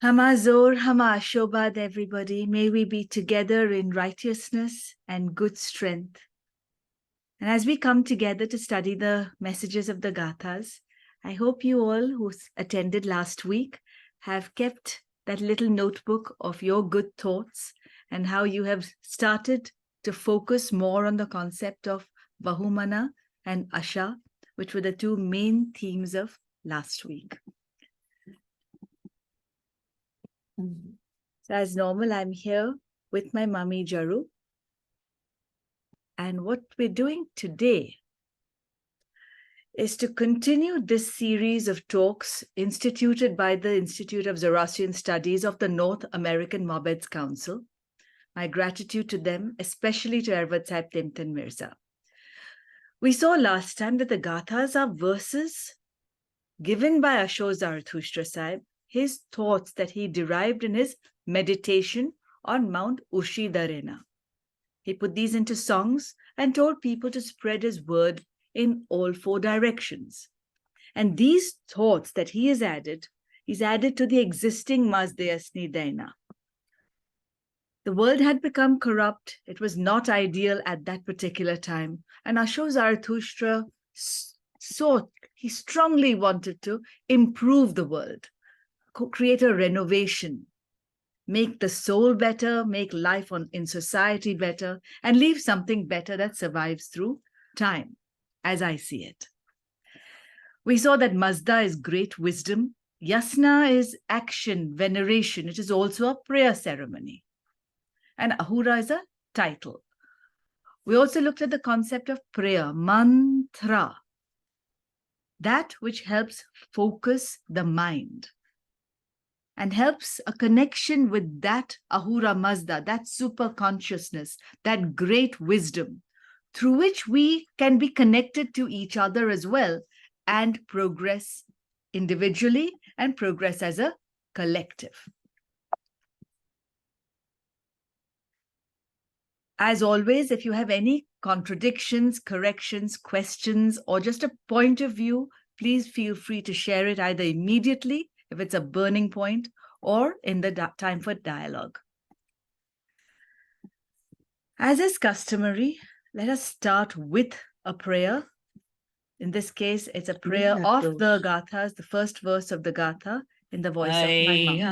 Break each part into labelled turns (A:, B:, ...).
A: Hamazor, Hama Ashobad, everybody. May we be together in righteousness and good strength. And as we come together to study the messages of the Gathas, I hope you all who attended last week have kept that little notebook of your good thoughts and how you have started to focus more on the concept of Bahumana and Asha, which were the two main themes of last week. So as normal, I'm here with my mummy Jaru. And what we're doing today is to continue this series of talks instituted by the Institute of Zoroastrian Studies of the North American Mabeds Council. My gratitude to them, especially to Ervad Sahib Timtan Mirza. We saw last time that the Gathas are verses given by Ashok Zarathustra Sahib, his thoughts that he derived in his meditation on Mount Ushidarena. He put these into songs and told people to spread his word in all four directions. And these thoughts that he has added, he's added to the existing Mazdeyasni Daina. The world had become corrupt. It was not ideal at that particular time. And Ashok Zarathustra he strongly wanted to improve the world, create a renovation, make the soul better, make life in society better, and leave something better that survives through time, as I see it. We saw that Mazda is great wisdom. Yasna is action, veneration. It is also a prayer ceremony. And Ahura is a title. We also looked at the concept of prayer, mantra, that which helps focus the mind and helps a connection with that Ahura Mazda, that super consciousness, that great wisdom, through which we can be connected to each other as well and progress individually and progress as a collective. As always, if you have any contradictions, corrections, questions, or just a point of view, please feel free to share it either immediately, if it's a burning point, or in the time for dialogue. As is customary, let us start with a prayer. In this case, it's a prayer of the Gathas, the first verse of the Gatha, in the voice of my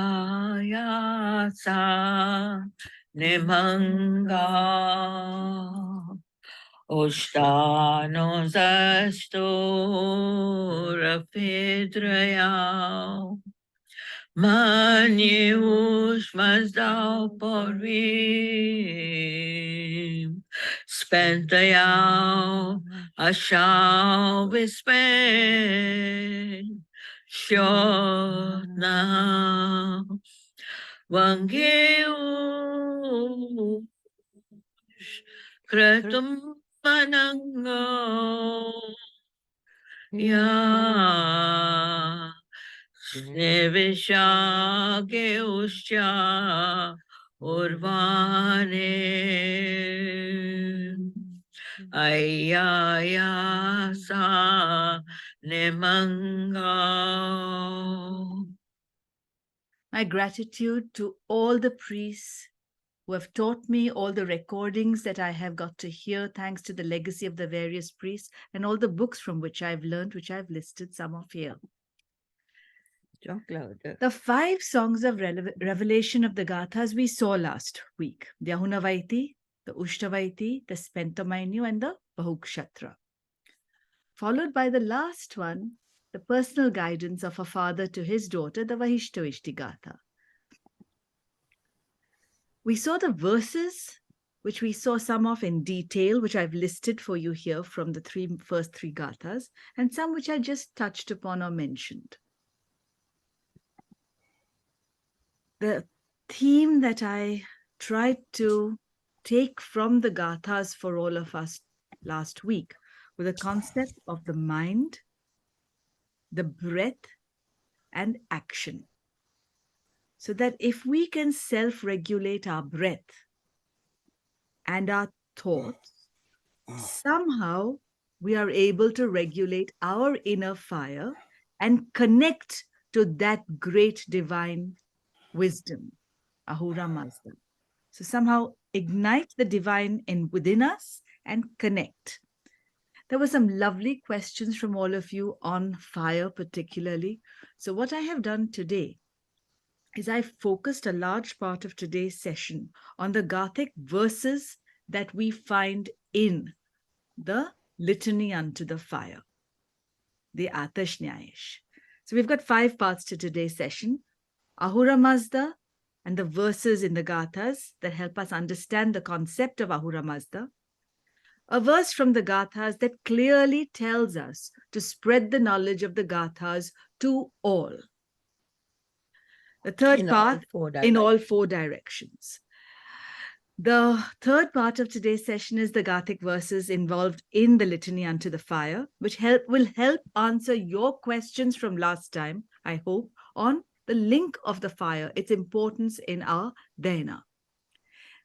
A: mom.
B: Nimanga Ostano zasto rafidrayao Manius mazdao porvim Spentayao ashao vispen Shotna Wangeu Kratum Manango Ya Snevisha Geusha Urvane Ayaya Sa Nemanga.
A: My gratitude to all the priests who have taught me, all the recordings that I have got to hear, thanks to the legacy of the various priests, and all the books from which I've learned, which I've listed some of here. The 5 songs of revelation of the Gathas we saw last week: the Ahunavaiti, the Ushtavaiti, the Spentomainu, and the Bahukshatra. Followed by the last one, the personal guidance of a father to his daughter, the Vahishtoishti Gatha. We saw the verses, which we saw some of in detail, which I've listed for you here from the first three Gathas, and some which I just touched upon or mentioned. The theme that I tried to take from the Gathas for all of us last week was the concept of the mind, the breath, and action. So that if we can self-regulate our breath and our thoughts, somehow we are able to regulate our inner fire and connect to that great divine wisdom, Ahura Mazda. So somehow ignite the divine within us and connect. There were some lovely questions from all of you on fire particularly. So what I have done today is I focused a large part of today's session on the Gathic verses that we find in the Litany unto the Fire, the Atash Nyayesh. So we've got 5 parts to today's session. Ahura Mazda and the verses in the Gathas that help us understand the concept of Ahura Mazda. A verse from the Gathas that clearly tells us to spread the knowledge of the Gathas to all. The third part, in all 4 directions. The third part of today's session is the Gathic verses involved in the Litany unto the Fire, which will help answer your questions from last time, I hope, on the link of the fire, its importance in our Dhyana.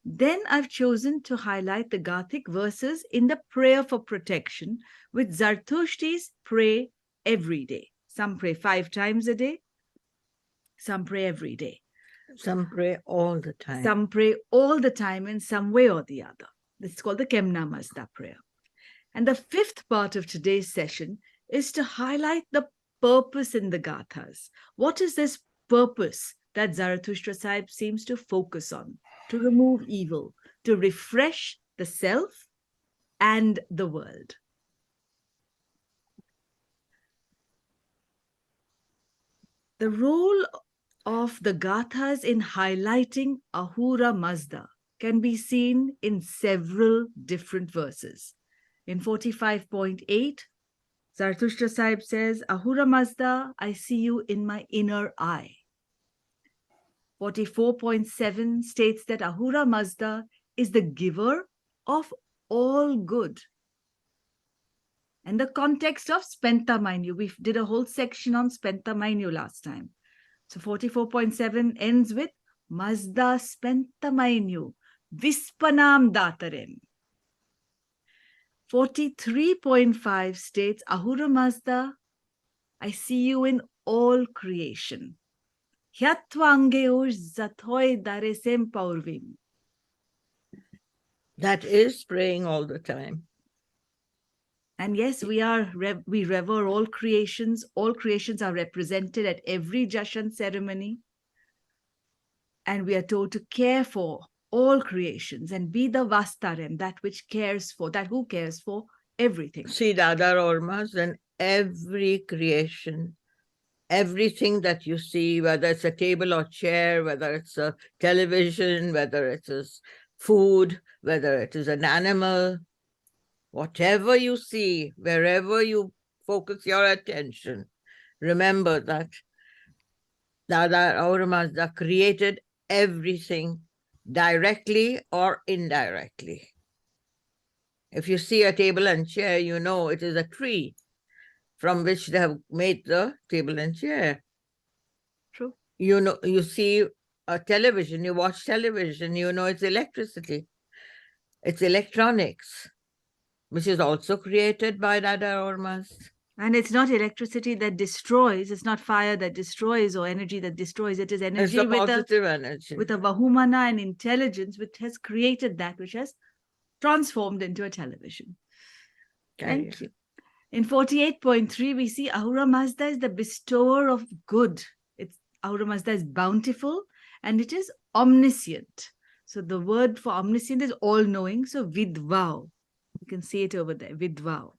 A: Then I've chosen to highlight the Gathic verses in the prayer for protection, which Zartushtis pray every day. Some pray 5 times a day, some pray every day.
C: Some pray all the time.
A: Some pray all the time in some way or the other. This is called the Kemna Mazda prayer. And the 5th part of today's session is to highlight the purpose in the Gathas. What is this purpose that Zarathustra Sahib seems to focus on? To remove evil, to refresh the self and the world. The role of the Gathas in highlighting Ahura Mazda can be seen in several different verses. In 45.8, Zarathustra Sahib says, Ahura Mazda, I see you in my inner eye. 44.7 states that Ahura Mazda is the giver of all good. And the context of Spenta Mainyu, we did a whole section on Spenta Mainyu last time. So 44.7 ends with Mazda Spenta Mainyu, Vispanam Datarem. 43.5 states, Ahura Mazda, I see you in all creation.
C: That is praying all the time.
A: And yes, we revere all creations. All creations are represented at every Jashan ceremony. And we are told to care for all creations and be the Vastarem, that which cares for, that who cares for everything.
C: See Dada Ormas, and every creation, everything that you see, whether it's a table or chair, whether it's a television, whether it is food, whether it is an animal, whatever you see, wherever you focus your attention, remember that Dada Auramazda created everything directly or indirectly. If you see a table and chair, you know it is a tree from which they have made the table and chair.
A: True.
C: You know, you see a television, you watch television, you know it's electricity. It's electronics, which is also created by Dada Ormas.
A: And it's not electricity that destroys, it's not fire that destroys or energy that destroys, it is energy
C: it's a positive energy.
A: With a Vahumana and intelligence which has created that, which has transformed into a television. Thank you. In 48.3, we see Ahura Mazda is the bestower of good. Ahura Mazda is bountiful and it is omniscient. So the word for omniscient is all-knowing. So Vidvau. You can see it over there, Vidvau.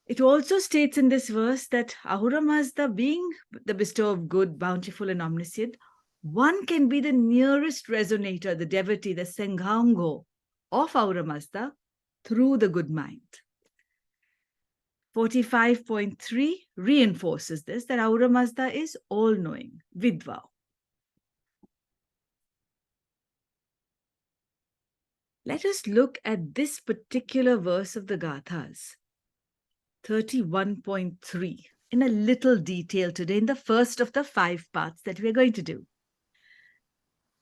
A: It also states in this verse that Ahura Mazda, being the bestower of good, bountiful and omniscient, one can be the nearest resonator, the devotee, the Sanghango of Ahura Mazda through the good mind. 45.3 reinforces this, that Ahura Mazda is all-knowing, Vidvau. Let us look at this particular verse of the Gathas, 31.3, in a little detail today, in the first of the 5 parts that we are going to do.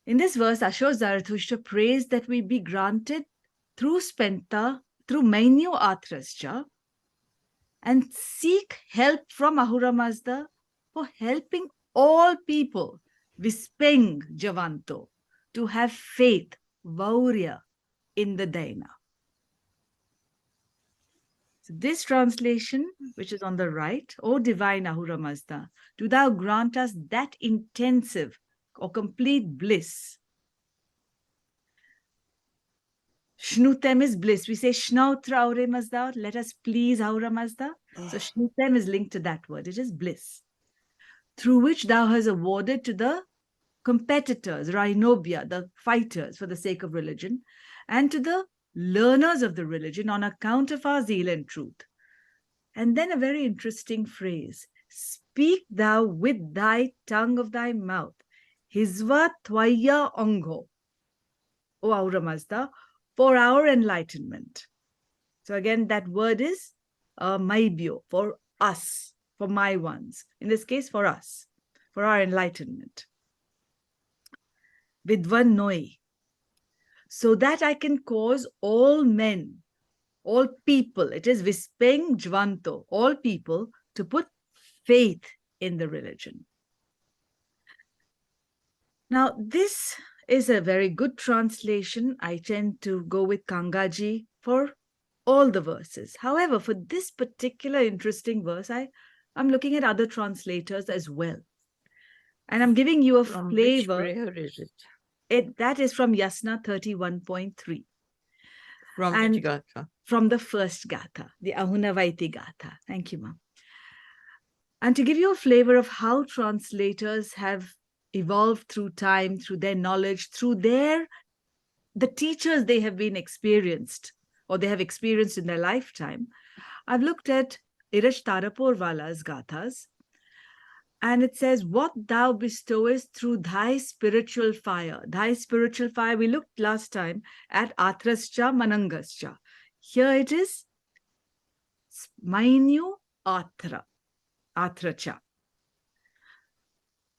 A: In this verse, Ashur Zarathustra prays that we be granted through Spenta, through Mainyu Atrascha, and seek help from Ahura Mazda for helping all people Vispeng Javanto, to have faith, Vaurya, in the Daina. So this translation, which is on the right, O divine Ahura Mazda, do thou grant us that intensive or complete bliss. Shnutem is bliss. We say Shnautra Aure Mazda, let us please Ahura Mazda. So Shnutem is linked to that word. It is bliss, through which thou hast awarded to the competitors, Rhinobia, the fighters for the sake of religion, and to the learners of the religion on account of our zeal and truth. And then a very interesting phrase, speak thou with thy tongue of thy mouth, Hizva Tvaya Ongo, O Ahura Mazda, for our enlightenment. So again, that word is maibyo, for us, for my ones. In this case, for us, for our enlightenment. Vidvan noi, so that I can cause all men, all people, it is Vispeng Jvanto, all people to put faith in the religion. Now, this is a very good translation. I tend to go with Kangaji for all the verses. However, for this particular interesting verse, I'm looking at other translators as well. And I'm giving you a
C: From
A: flavor.
C: which prayer is it?
A: That is from Yasna 31.3.
C: From
A: And
C: which Gatha?
A: from the first Gatha, the Ahunavaiti Gatha. Thank you, ma'am. And to give you a flavor of how translators have evolved through time, through their knowledge, through the teachers they have been experienced, or they have experienced in their lifetime, I've looked at Irish Taraporwala's Gathas, and it says, what thou bestowest through thy spiritual fire. Thy spiritual fire, we looked last time at Atrascha Manangascha. Here it is Mainu Atra, Atracha.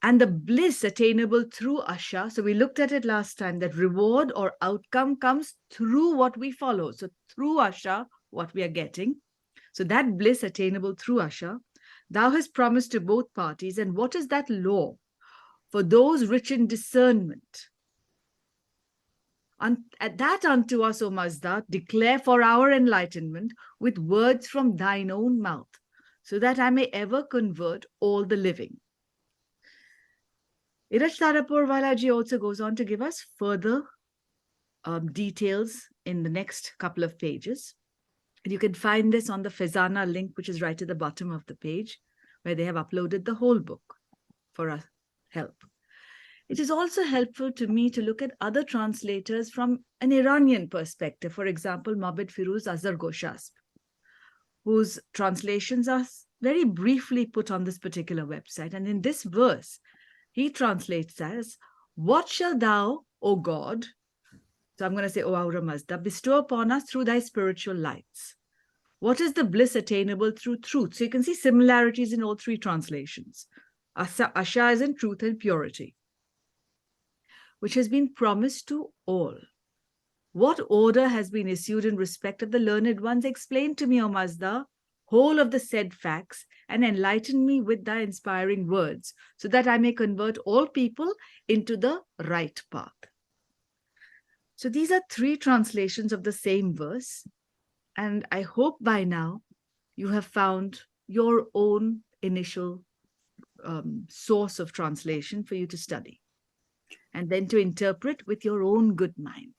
A: And the bliss attainable through Asha. So we looked at it last time, that reward or outcome comes through what we follow. So through Asha, what we are getting. So that bliss attainable through Asha, thou hast promised to both parties. And what is that law? For those rich in discernment. And that unto us, O Mazda, declare for our enlightenment with words from thine own mouth, so that I may ever convert all the living. Iraj Taraporwalaji also goes on to give us further details in the next couple of pages. And you can find this on the Fezana link, which is right at the bottom of the page, where they have uploaded the whole book for our help. It is also helpful to me to look at other translators from an Iranian perspective. For example, Mabed Firuz Azhar Goshasp, whose translations are very briefly put on this particular website. And in this verse, he translates as, what shall thou, O God, so I'm going to say, O Ahura Mazda, bestow upon us through thy spiritual lights? What is the bliss attainable through truth? So you can see similarities in all three translations. Asha is in truth and purity, which has been promised to all. What order has been issued in respect of the learned ones? Explain to me, O Mazda, whole of the said facts, and enlighten me with thy inspiring words, so that I may convert all people into the right path. So these are three translations of the same verse, and I hope by now you have found your own initial source of translation for you to study, and then to interpret with your own good mind.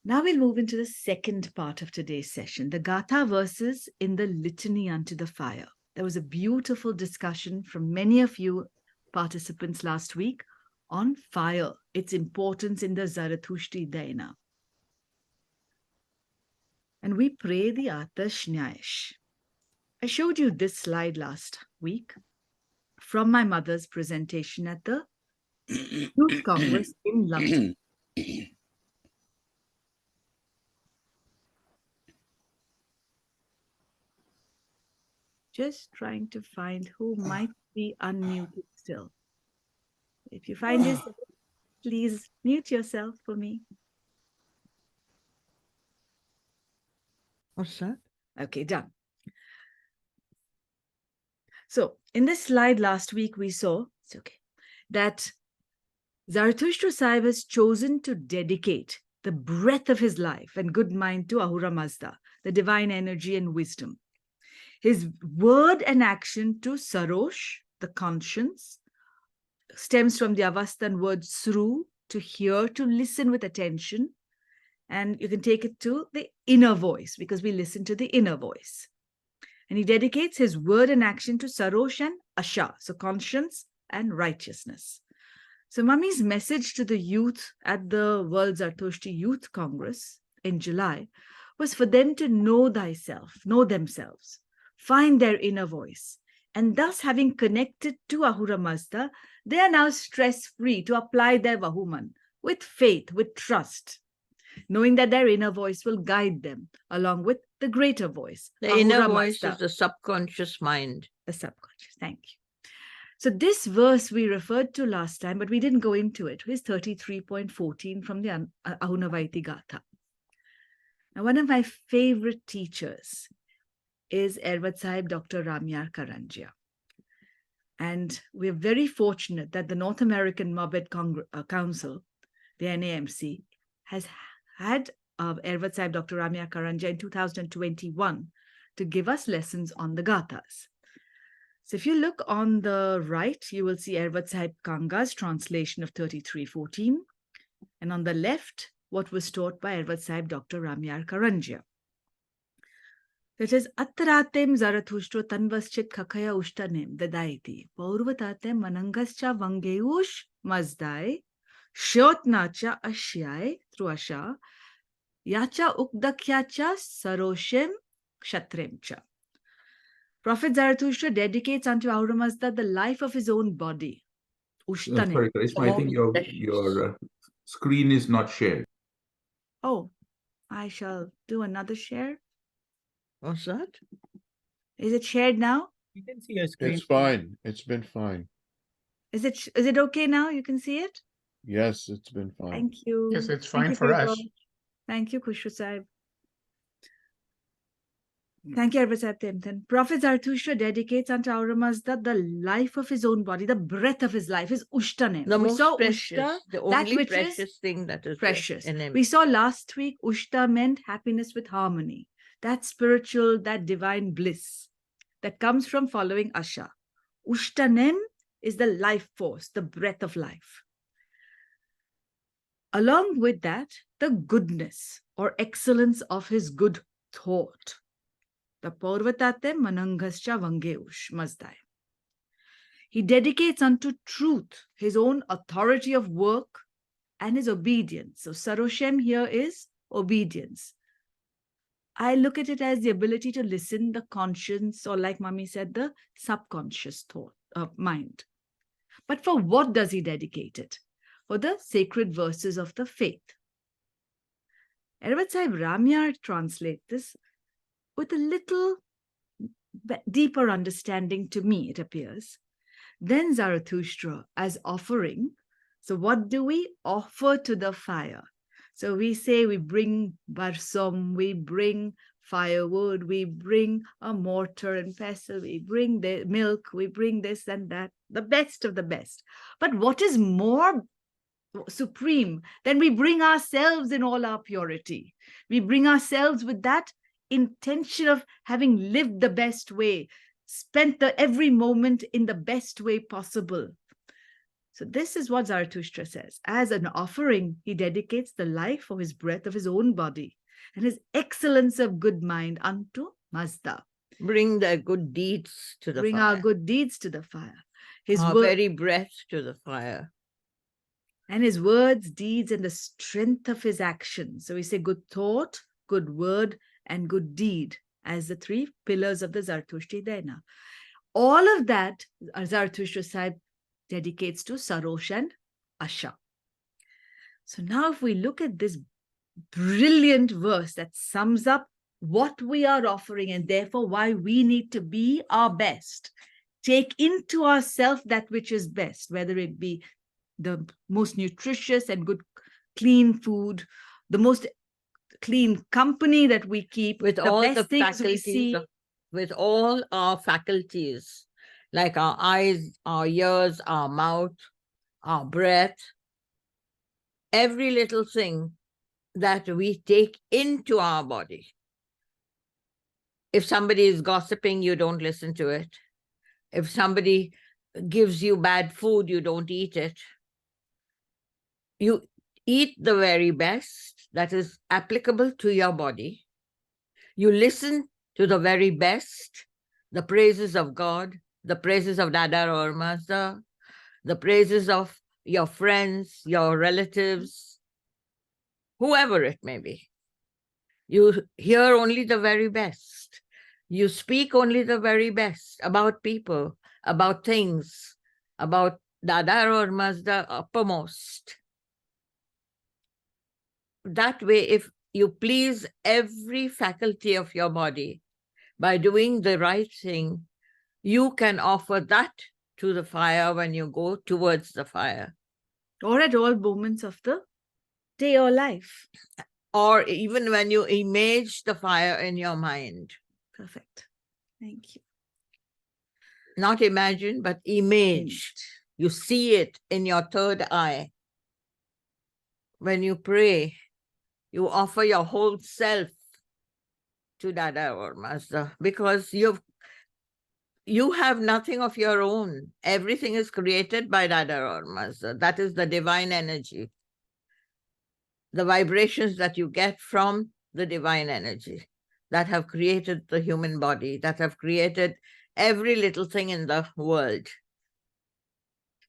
A: Now we'll move into the second part of today's session, the Gatha verses in the Litany unto the Fire. There was a beautiful discussion from many of you participants last week on fire, its importance in the Zarathushti Daina. And we pray the Atash Nyash. I showed you this slide last week from my mother's presentation at the Youth Congress in London. Just trying to find who might be unmuted still. If you find this, please mute yourself for me.
C: What's that?
A: Okay, done. So in this slide last week, we saw It's okay. That Zarathustra Sahib has chosen to dedicate the breath of his life and good mind to Ahura Mazda, the divine energy and wisdom. His word and action to Sarosh, the conscience, stems from the Avastan word sru, to hear, to listen with attention. And you can take it to the inner voice, because we listen to the inner voice. And he dedicates his word and action to Sarosh and Asha, so conscience and righteousness. So Mummy's message to the youth at the World Zarathustra Youth Congress in July was for them to know thyself, know themselves, find their inner voice. And thus, having connected to Ahura Mazda, they are now stress-free to apply their Vahuman with faith, with trust, knowing that their inner voice will guide them along with the greater voice.
C: The inner
A: Ahura
C: voice
A: Mazda,
C: is the subconscious mind.
A: the subconscious. Thank you. So this verse we referred to last time, but we didn't go into it. It's 33.14 from the Ahunavaiti Gatha. Now, one of my favorite teachers is Ervat Sahib Dr. Ramyar Karanjia. And we're very fortunate that the North American Mabed Council, the NAMC, has had Ervat Sahib Dr. Ramyar Karanjia in 2021 to give us lessons on the Gathas. So if you look on the right, you will see Ervat Sahib Kanga's translation of 33.14. And on the left, what was taught by Ervat Sahib Dr. Ramyar Karanjia. It is Attaratem Zarathustra Tanvaschit Kakaya Ushtanem Vedaiti Paurvatatem Manangascha Vangeush Mazdai Shotnacha Ashyai through Asha Yacha Ukdakyacha Saroshem Kshatremcha. Prophet Zarathustra dedicates unto Ahura Mazda the life of his own body. Ushtanem.
D: Sorry, Karishma, I think your screen is not shared.
A: Oh, I shall do another share.
C: What's that?
A: Is it shared now?
B: You can see your screen.
E: It's fine. It's been fine.
A: Is it okay now? You can see it?
E: Yes, it's been fine.
A: Thank you.
F: Yes, it's
A: Thank
F: fine
A: you
F: for
A: your
F: us.
A: call. Thank you, Khushru Sahib. Thank you, Ervat Sahib Temten. Prophet Zarathustra dedicates unto Ahura Mazda the life of his own body, the breath of his life, his Ushtanem.
C: The
A: We
C: most
A: saw
C: precious,
A: Ushta,
C: the
A: that
C: only
A: which
C: precious
A: is
C: thing that is
A: precious.
C: in him.
A: We saw last week Ushta meant happiness with harmony, that spiritual, that divine bliss that comes from following Asha. Ushtanem is the life force, the breath of life. Along with that, the goodness or excellence of his good thought. The Paurvatate Manangascha Vangeush Mazdai. He dedicates unto truth his own authority of work and his obedience. So Saroshem here is obedience. I look at it as the ability to listen, the conscience, or like Mummy said, the subconscious thought of mind. But for what does he dedicate it? For the sacred verses of the faith. Ervat Sahib Ramyar translates this with a little deeper understanding to me, it appears. Then Zarathustra as offering. So what do we offer to the fire? So we say we bring barsom, we bring firewood, we bring a mortar and pestle, we bring the milk, we bring this and that, the best of the best. But what is more supreme than we bring ourselves in all our purity? We bring ourselves with that intention of having lived the best way, spent every moment in the best way possible. So this is what Zarathustra says. As an offering, he dedicates the life or his breath of his own body and his excellence of good mind unto Mazda.
C: Bring their good deeds to the
A: Bring
C: fire.
A: our good deeds to the fire. His
C: Our
A: word
C: very breath to the fire.
A: and his words, deeds, and the strength of his actions. So we say good thought, good word, and good deed as the three pillars of the Zarathustra Dena. All of that Zarathustra Sahib dedicates to Sarosh and Asha. So now if we look at this brilliant verse that sums up what we are offering and therefore why we need to be our best, take into ourselves that which is best, whether it be the most nutritious and good, clean food, the most clean company that we keep,
C: With
A: the
C: all
A: best
C: the
A: things we
C: faculties,
A: see.
C: with all our faculties, like our eyes, our ears, our mouth, our breath, every little thing that we take into our body. If somebody is gossiping, you don't listen to it. If somebody gives you bad food, you don't eat it. You eat the very best that is applicable to your body. You listen to the very best, the praises of God, the praises of Dada or Master, the praises of your friends, your relatives, whoever it may be. You hear only the very best. You speak only the very best about people, about things, about Dada or Mazda uppermost. That way, if you please every faculty of your body by doing the right thing, you can offer that to the fire when you go towards the fire.
A: Or at all moments of the day or life.
C: Or even when you image the fire in your mind.
A: Perfect. Thank you.
C: Not imagine, but image. You see it in your third eye. When you pray, you offer your whole self to Dada or Master, because you have nothing of your own. Everything is created by Dada or Master. That is the divine energy. The vibrations that you get from the divine energy that have created the human body, that have created every little thing in the world.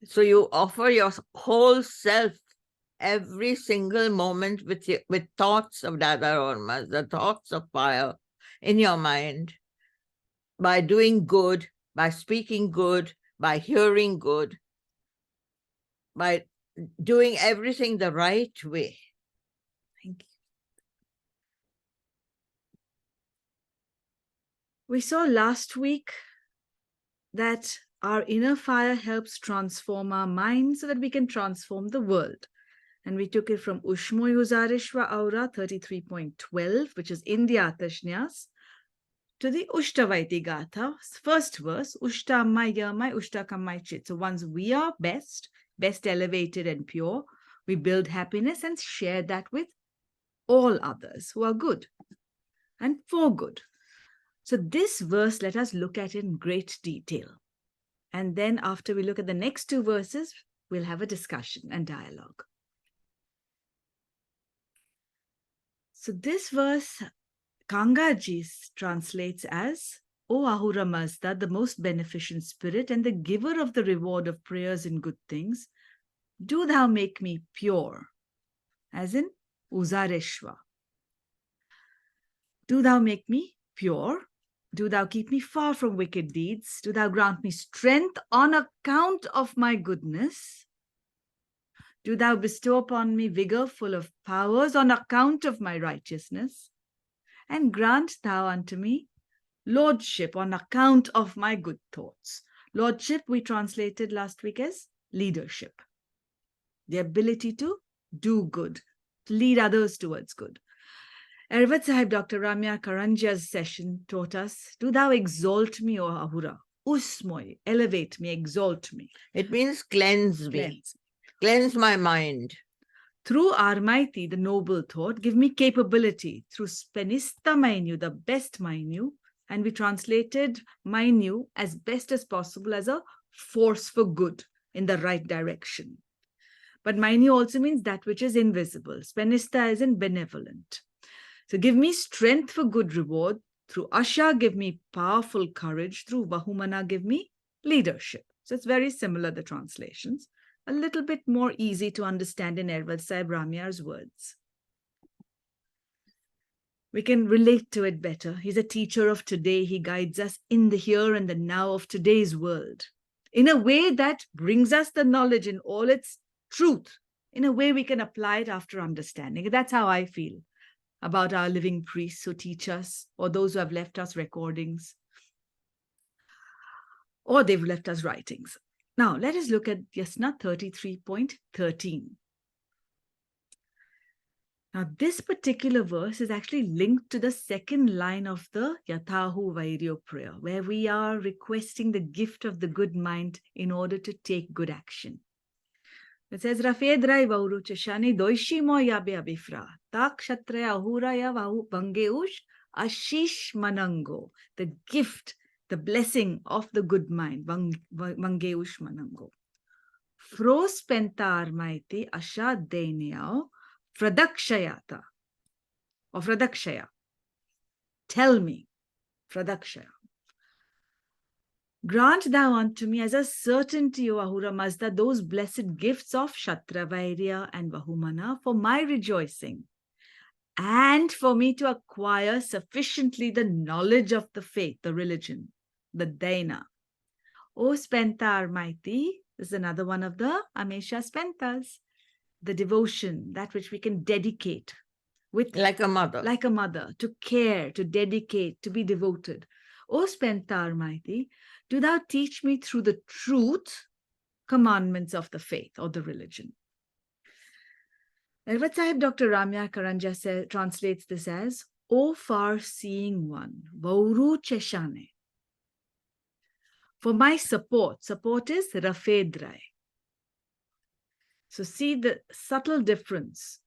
C: So you offer your whole self every single moment with thoughts of Dada or Master, thoughts of fire in your mind, by doing good, by speaking good, by hearing good, by doing everything the right way.
A: Thank you. We saw last week that our inner fire helps transform our mind so that we can transform the world. And we took it from Ushmo Yuzarishwa Aura 33.12, which is India Atashnyas, to the Ushtavaiti Gatha, first verse, Ushta Ammai Yamai Ushta Kammai Chit. So once we are best elevated and pure, we build happiness and share that with all others who are good and for good. So this verse, let us look at in great detail. And then after we look at the next two verses, we'll have a discussion and dialogue. So this verse, Kangaji translates as, O Ahura Mazda, the most beneficent spirit and the giver of the reward of prayers and good things, do thou make me pure, as in Uzareshwa. Do thou make me pure. Do thou keep me far from wicked deeds. Do thou grant me strength on account of my goodness. Do thou bestow upon me vigor full of powers on account of my righteousness. And grant thou unto me lordship on account of my good thoughts. Lordship we translated last week as leadership. The ability to do good, to lead others towards good. Ervat Sahib, Dr. Ramya Karanja's session taught us, do thou exalt me, O Ahura. Usmoy, elevate me, exalt me.
C: It means cleanse me. Cleanse my mind.
A: Through Armaiti, the noble thought, give me capability. Through Spenista Mainu, the best Mainu, and we translated Mainu as best as possible as a force for good in the right direction. But Mainu also means that which is invisible. Spenista is in benevolent. So give me strength for good reward. Through Asha, give me powerful courage. Through Bahumana, give me leadership. So it's very similar, the translations. A little bit more easy to understand in Ervad Sahib Ramyar's words. We can relate to it better. He's a teacher of today. He guides us in the here and the now of today's world in a way that brings us the knowledge in all its truth, in a way we can apply it after understanding. That's how I feel about our living priests who teach us, or those who have left us recordings, or they've left us writings. Now, let us look at Yasna 33.13. Now, this particular verse is actually linked to the second line of the Yathahu Vairyo prayer, where we are requesting the gift of the good mind in order to take good action. It says, Rafedrai Vauru Cheshani Doishimo Yabe Abifra, Tak Shatraya Ahuraya Vahu Bangeush Ashish Manango, the gift, the blessing of the good mind, Bangeush Manango. Fros Pentar Maiti Asha Deniao. Pradakshayata or Pradakshaya. Tell me, Pradakshaya. Grant thou unto me as a certainty, O Ahura Mazda, those blessed gifts of Shatra, Vairya, and Vahumana for my rejoicing, and for me to acquire sufficiently the knowledge of the faith, the religion, the Daina. O Spentar mighty, this is another one of the Amesha Spentas. The devotion, that which we can dedicate with
C: Like a mother.
A: like a mother, to care, to dedicate, to be devoted. O Spentar mighty, do thou teach me through the truth commandments of the faith or the religion. Ervat Sahib Dr. Ramya Karanja translates this as, O far-seeing one, Vauru Cheshane. For my support is Rafedrai. So see the subtle difference.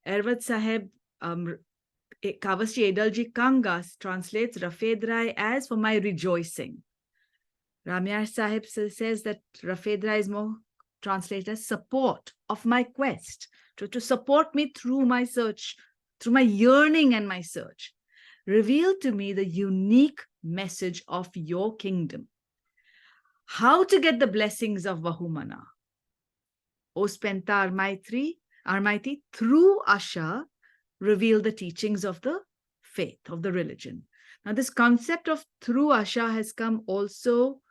A: Ervat Sahib Kavasri Edalji Kangas translates Rafedrai as for my rejoicing. Ramyar Sahib says that Rafedrai is more translated as support of my quest, to support me through my search, through my yearning and my search. Reveal to me the unique message of your kingdom. How to get the blessings of Vahumana. O Spentar Armaiti, through Asha, reveal the teachings of the faith, of the religion. Now, this concept of through Asha has come also,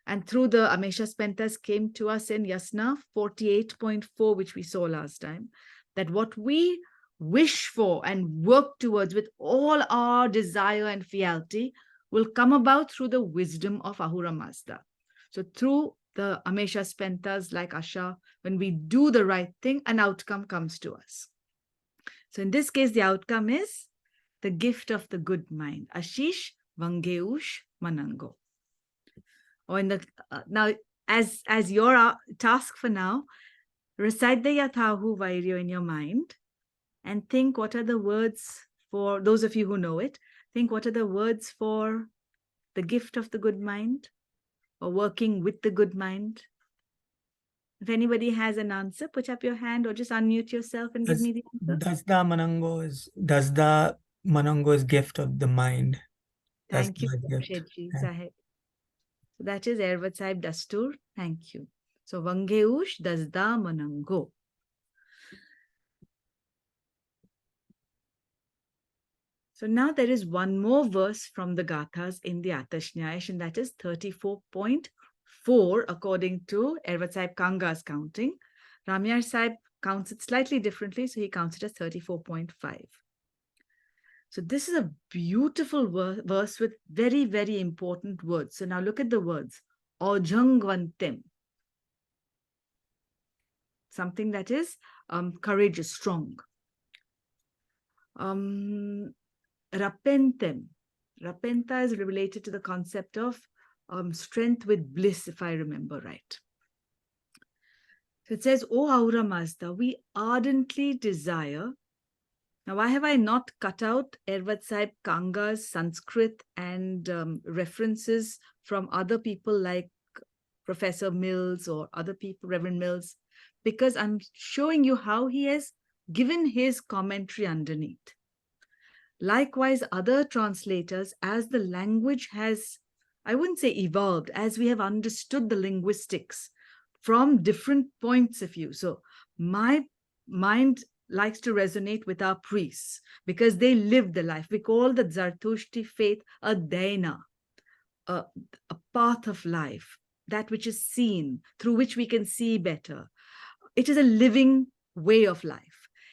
A: and through the Amesha Spentas came to us in Yasna 48.4, which we saw last time, that what we wish for and work towards with all our desire and fealty will come about through the wisdom of Ahura Mazda. So through the Amesha Spentas like Asha, when we do the right thing, an outcome comes to us. So in this case, the outcome is the gift of the good mind. Ashish Vangeush Manango. Or in the now, as your task for now, recite the Yathahu Vairyo in your mind and think what are the words for those of you who know it. Think what are the words for the gift of the good mind or working with the good mind. If anybody has an answer, put up your hand or just unmute yourself and give me the answer.
F: Dasda Manango is gift of the mind.
A: Thank you,
F: Dasda gift.
A: Jamshedji
F: Yeah.
A: Sahib. So that is Ervat Sahib Dastur. Thank you. So Vangeush Dasda Manango. So now there is one more verse from the Gathas in the Atashnyaish, and that is 34.4 according to Ervat Sahib Kanga's counting. Ramyar Sahib counts it slightly differently, so he counts it as 34.5. So this is a beautiful verse with very, very important words. So now look at the words. Ojangvantem. Something that is courageous, strong. Rapentem. Rapenta is related to the concept of strength with bliss, if I remember right. So it says, O Ahura Mazda, we ardently desire. Now, why have I not cut out Ervat Sahib Kanga's Sanskrit and references from other people like Professor Mills or other people, Reverend Mills? Because I'm showing you how he has given his commentary underneath. Likewise, other translators, as the language has, I wouldn't say evolved, as we have understood the linguistics from different points of view. So my mind likes to resonate with our priests because they live the life. We call the Zartushti faith a daina, a path of life, that which is seen, through which we can see better. It is a living way of life.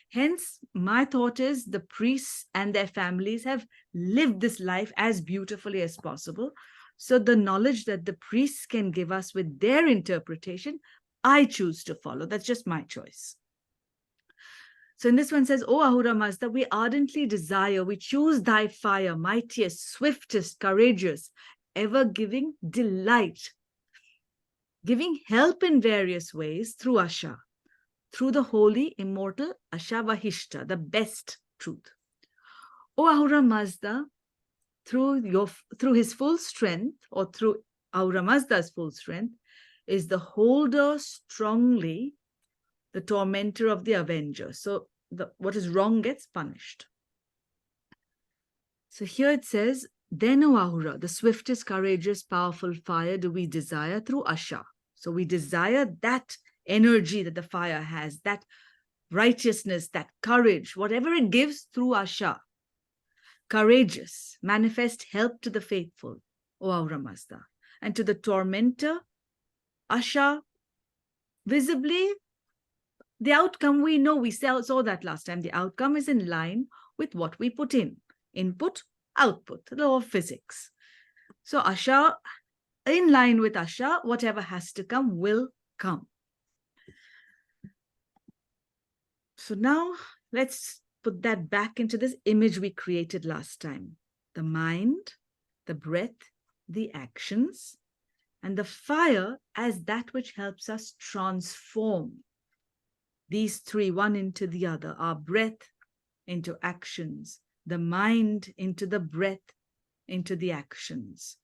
A: Hence, my thought is the priests and their families have lived this life as beautifully as possible. So the knowledge that the priests can give us with their interpretation, I choose to follow. That's just my choice. So in this one says, O Ahura Mazda, we ardently desire, we choose thy fire, mightiest, swiftest, courageous, ever giving delight, giving help in various ways through Asha, through the holy, immortal Ashavahishta, the best truth. O Ahura Mazda, through his full strength, or through Ahura Mazda's full strength, is the holder strongly, the tormentor of the avenger. So what is wrong gets punished. So here it says, then O Ahura, the swiftest, courageous, powerful fire do we desire through Asha. So we desire that energy that the fire has, that righteousness, that courage, whatever it gives through Asha. Courageous, manifest help to the faithful, O Ahura Mazda. And to the tormentor, Asha, visibly, the outcome we know, we saw that last time. The outcome is in line with what we put in. Input, output, the law of physics. So Asha, in line with Asha, whatever has to come will come. So now let's put that back into this image we created last time. The mind, the breath, the actions, and the fire as that which helps us transform these three, one into the other, our breath into actions, the mind into the breath, into the actions.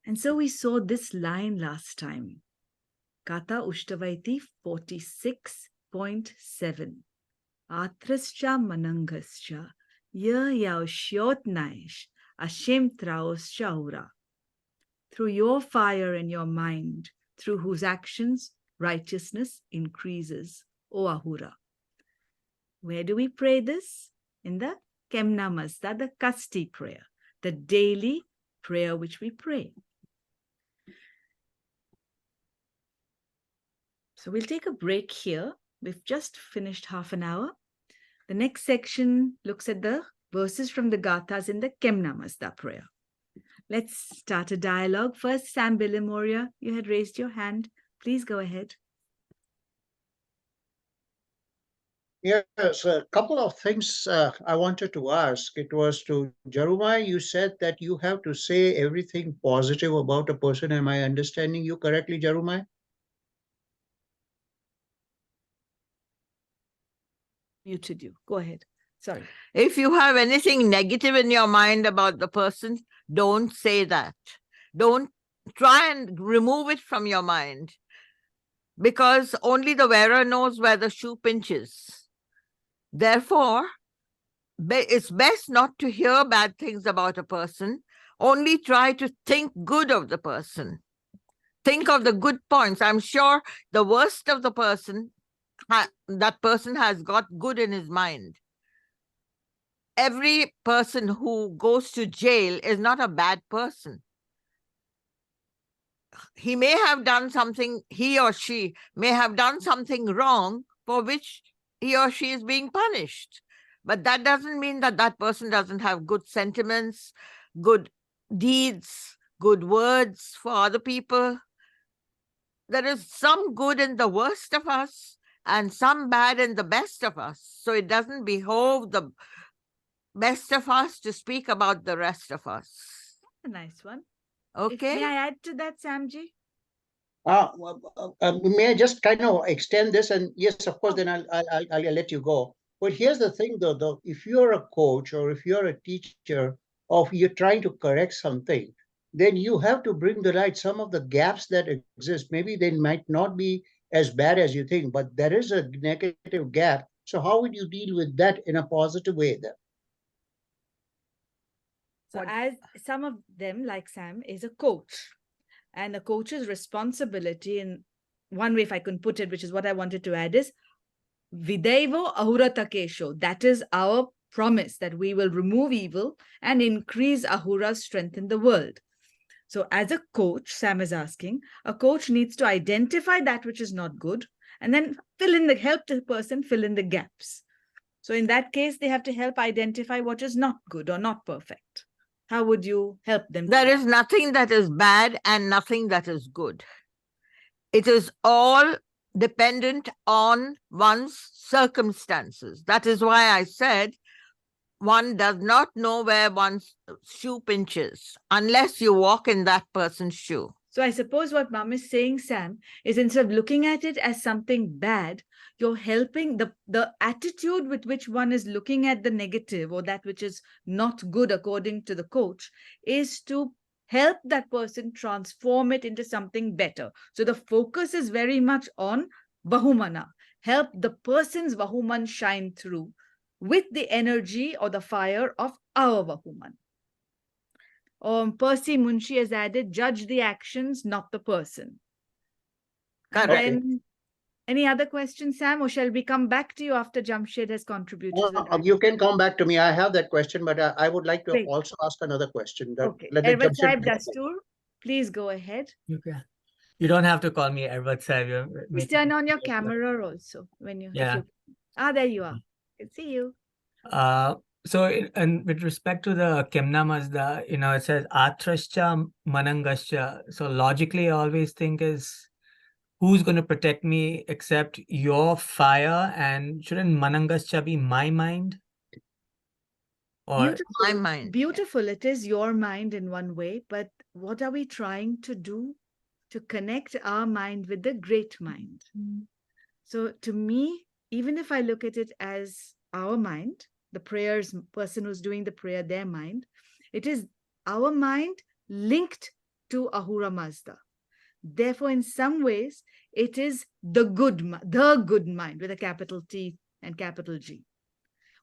A: And so we saw this line last time, Gatha Ushtavaiti 46.7. Atrascha manangascha, yaushyotnaish, ashem traoscha aura. Through your fire and your mind, through whose actions righteousness increases, O Ahura. Where do we pray this? In the Kemna Mazda, the Kasti prayer, the daily prayer which we pray. So we'll take a break here. We've just finished half an hour. The next section looks at the verses from the Gathas in the Kemna Mazda prayer. Let's start a dialogue. First, Sam Bilimoria, you had raised your hand. Please go ahead.
G: Yes, a couple of things I wanted to ask. It was to Jarumai, you said that you have to say everything positive about a person. Am I understanding you correctly, Jarumai?
A: Muted you. Go ahead. Sorry.
C: If you have anything negative in your mind about the person, don't say that. Don't try and remove it from your mind, because only the wearer knows where the shoe pinches. Therefore, it's best not to hear bad things about a person. Only try to think good of the person. Think of the good points. I'm sure the worst of the person, that person has got good in his mind. Every person who goes to jail is not a bad person. He may have done something, he or she may have done something wrong for which he or she is being punished. But that doesn't mean that that person doesn't have good sentiments, good deeds, good words for other people. There is some good in the worst of us and some bad in the best of us. So it doesn't behove the best of us to speak about the rest of us.
A: A nice one.
C: Okay?
A: May I add to that, Samji?
G: May I just kind of extend this? And yes, of course, then I'll let you go. But here's the thing, though, if you're a coach or if you're a teacher, or if you're trying to correct something, then you have to bring to light some of the gaps that exist. Maybe they might not be as bad as you think, but there is a negative gap. So how would you deal with that in a positive way then?
A: So as some of them, like Sam, is a coach. And a coach's responsibility, in one way, if I can put it, which is what I wanted to add, is Vidaivo Ahurata Kesho. That is our promise that we will remove evil and increase Ahura's strength in the world. So as a coach, Sam is asking, a coach needs to identify that which is not good and then help the person fill in the gaps. So in that case, they have to help identify what is not good or not perfect. How would you help them?
C: There is nothing that is bad and nothing that is good. It is all dependent on one's circumstances. That is why I said one does not know where one's shoe pinches unless you walk in that person's shoe.
A: So I suppose what Mom is saying, Sam, is instead of looking at it as something bad, you're helping the attitude with which one is looking at the negative or that which is not good according to the coach is to help that person transform it into something better. So the focus is very much on Vahumana. Help the person's Vahuman shine through with the energy or the fire of our Vahuman. Percy Munshi has added, judge the actions, not the person. And
C: Correct.
A: then, any other questions, Sam, or shall we come back to you after Jamshed has contributed? to the dialogue?
G: You can come back to me. I have that question, but I would like to
A: Great.
G: also ask another question. That,
A: Okay.
G: let the
A: Ervat
G: Jamshed
A: Saib
G: go.
A: Dastur, please go ahead.
F: Okay. You don't have to call me Ervat Saib. You're
A: Please
F: making
A: turn
F: it
A: on your
F: clear.
A: camera also when you.
F: Yeah.
A: There you are. I can see you.
F: And with respect to the Kemna Mazda, it says Atrascha Manangascha. So logically, I always think is who's going to protect me except your fire? And shouldn't Manangascha be my mind? Or
A: Beautiful.
C: My mind.
A: Beautiful. It is your mind in one way, but what are we trying to do? To connect our mind with the great mind. So to me, even if I look at it as our mind, the prayer's person who's doing the prayer, their mind, it is our mind linked to Ahura Mazda. Therefore, in some ways, it is the good mind with a capital T and capital G,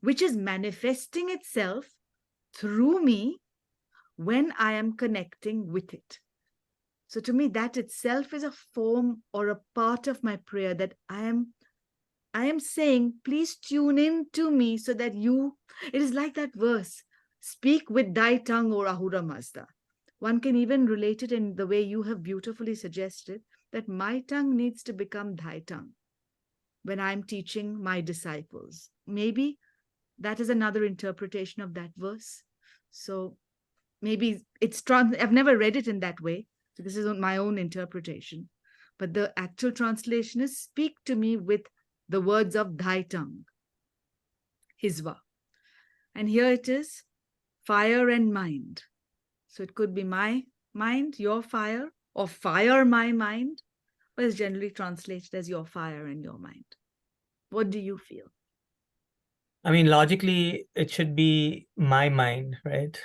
A: which is manifesting itself through me when I am connecting with it. So to me, that itself is a form or a part of my prayer that I am saying, please tune in to me so that it is like that verse, speak with thy tongue, O Ahura Mazda. One can even relate it in the way you have beautifully suggested, that my tongue needs to become thy tongue when I'm teaching my disciples. Maybe that is another interpretation of that verse. So maybe I've never read it in that way. So this is my own interpretation. But the actual translation is, speak to me with the words of thy tongue, Hisva. And here it is, fire and mind. So it could be my mind, your fire, or fire my mind, but it's generally translated as your fire and your mind. What do you feel?
F: I mean, logically, it should be my mind, right?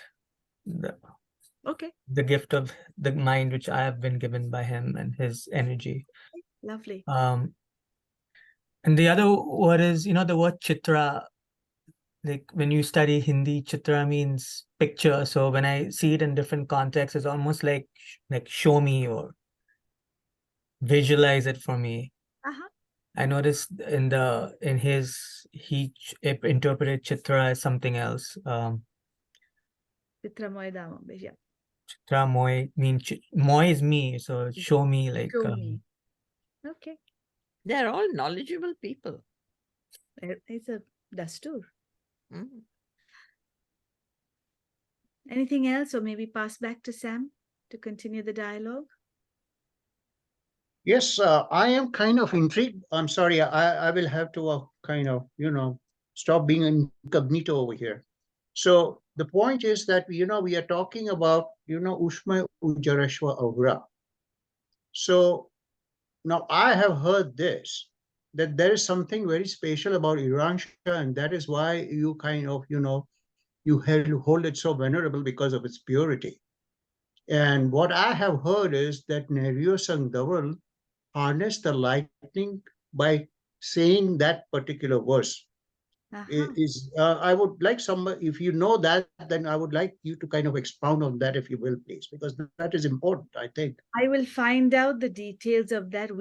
A: Okay,
F: The gift of the mind which I have been given by him and his energy.
A: lovely.
F: And the other word is, the word chitra. Like when you study Hindi, chitra means picture. So when I see it in different contexts, it's almost like show me or visualize it for me.
A: Uh-huh.
F: I noticed he interpreted chitra as something else.
A: Chitra Moy Dama, yeah.
F: Chitra Moy Moy is me, so show me like
A: Show me. Okay.
C: They're all knowledgeable people.
A: It's a dastur.
C: Mm.
A: Anything else, or maybe pass back to Sam to continue the dialogue?
G: Yes, I am kind of intrigued. I'm sorry, I will have to kind of, stop being incognito over here. So the point is that, we are talking about, Ushma Ujarashwa Ahura. So now I have heard this, that there is something very special about Iransha, and that is why you kind of, you hold it so venerable because of its purity. And what I have heard is that Neryo Sangdaval harnessed the lightning by saying that particular verse. I would like somebody, if you know that, then I would like you to kind of expound on that, if you will, please, because that is important, I think.
A: I will find out the details of that.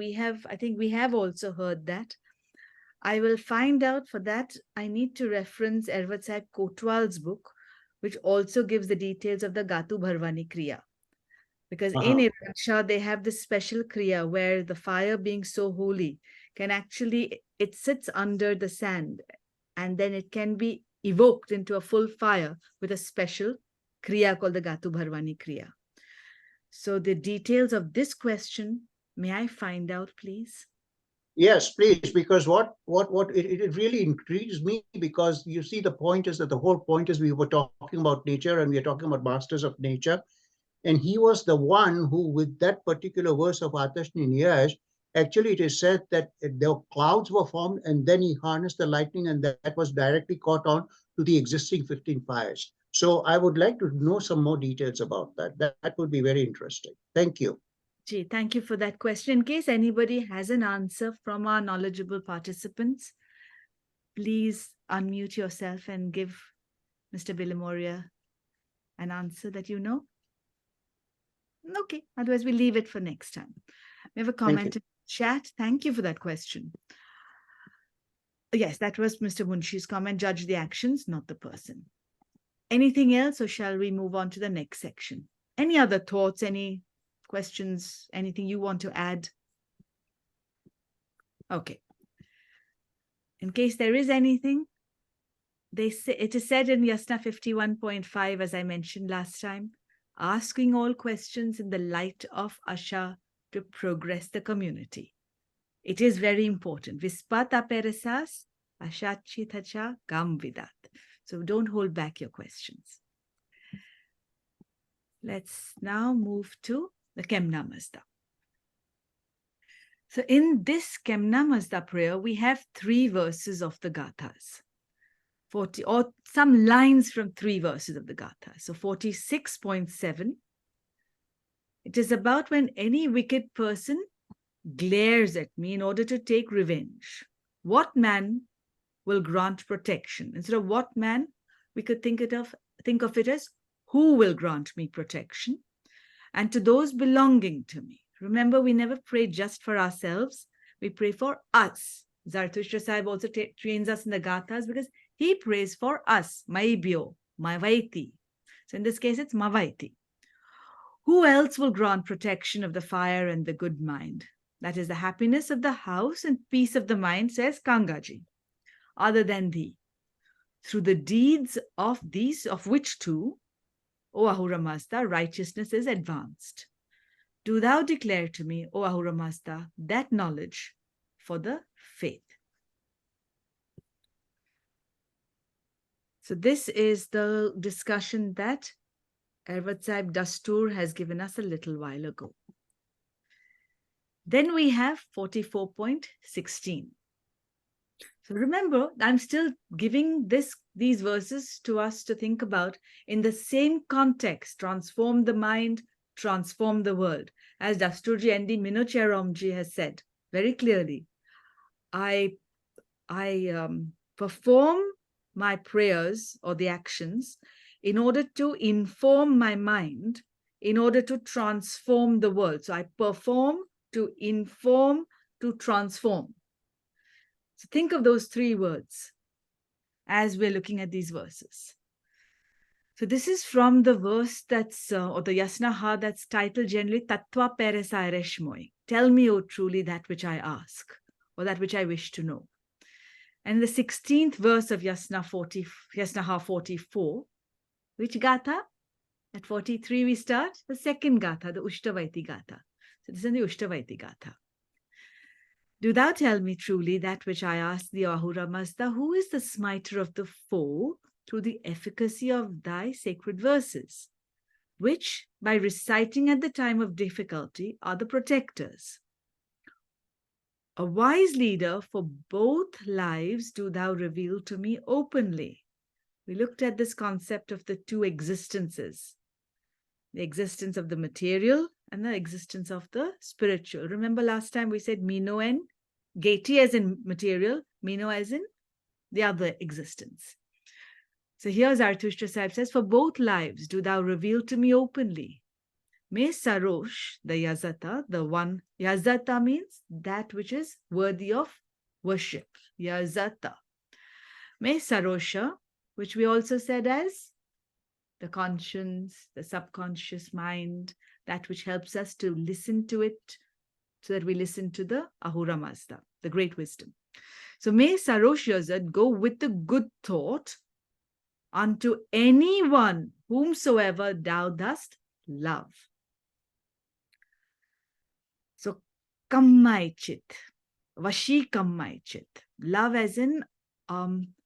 A: I think we have also heard that. I will find out. For that, I need to reference Ervat Saib Kotwal's book, which also gives the details of the Gatu Bharwani Kriya. Because in Iransha, they have this special Kriya where the fire, being so holy, it sits under the sand, and then it can be evoked into a full fire with a special Kriya called the Gatu Bharwani Kriya. So the details of this question, may I find out, please?
G: Yes, please, because it really intrigues me, because you see, the point is that the whole point is we were talking about nature and we are talking about masters of nature. And he was the one who, with that particular verse of Atash Niyaj, actually it is said that the clouds were formed and then he harnessed the lightning and that was directly caught on to the existing 15 fires. So I would like to know some more details about that. That would be very interesting. Thank you.
A: Gee, thank you for that question. In case anybody has an answer from our knowledgeable participants, please unmute yourself and give Mr. Bilamoria an answer that you know. Okay, otherwise we leave it for next time. We have a comment in chat. Thank you for that question. Yes, that was Mr. Munshi's comment. Judge the actions, not the person. Anything else, or shall we move on to the next section? Any other thoughts, any questions, anything you want to add? Okay. In case there is anything, it is said in Yasna 51.5, as I mentioned last time, asking all questions in the light of Asha to progress the community. It is very important. Vispata peresas, ashachitacha gamvidat. So don't hold back your questions. Let's now move to the Kemna Mazda. So in this Kemna Mazda prayer, we have 3 verses of the Gathas. 40, or some lines from 3 verses of the Gatha. So 46.7. It is about when any wicked person glares at me in order to take revenge. What man will grant protection? Instead of what man, we could think of it as who will grant me protection? And to those belonging to me. Remember, we never pray just for ourselves. We pray for us. Zarathustra Sahib also trains us in the Gathas because he prays for us. Maibyo, Mavaiti. So in this case, it's Mavaiti. Who else will grant protection of the fire and the good mind? That is the happiness of the house and peace of the mind, says Kangaji, other than thee. Through the deeds of these, of which two, O Ahura Mazda, righteousness is advanced. Do thou declare to me, O Ahura Mazda, that knowledge for the faith. So this is the discussion that Ervat Sahib Dastur has given us a little while ago. Then we have 44.16. So remember, I'm still giving these verses to us to think about in the same context. Transform the mind, transform the world. As Dasturji N.D. Minocheromji has said very clearly, I perform my prayers or the actions in order to inform my mind, in order to transform the world. So I perform to inform, to transform. So think of those 3 words as we're looking at these verses. So this is from the verse that's, or the Yasnaha that's titled generally, Tattva Peresa Ereshmoi. Tell me, O truly, that which I ask, or that which I wish to know. And the 16th verse of Yasnaha 44, which Gatha? At 43 we start, the second Gatha, the Ushtavaiti Gatha. So this is the Ushtavaiti Gatha. Do thou tell me truly that which I ask thee, Ahura Mazda, who is the smiter of the foe through the efficacy of thy sacred verses, which, by reciting at the time of difficulty, are the protectors. A wise leader for both lives do thou reveal to me openly. We looked at this concept of the 2 existences, the existence of the material and the existence of the spiritual. Remember last time we said Mino and Geti as in material, Mino as in the other existence. So here Zarathustra Sahib says, for both lives do thou reveal to me openly. Me Sarosh, the Yazata, the one, Yazata means that which is worthy of worship. Yazata. Me Sarosha, which we also said as the conscience, the subconscious mind, that which helps us to listen to it, so that we listen to the Ahura Mazda, the great wisdom. So may Sarosh Yazad go with the good thought unto anyone whomsoever thou dost love. So Kammaichit. Vashikam Maichit. Love as in,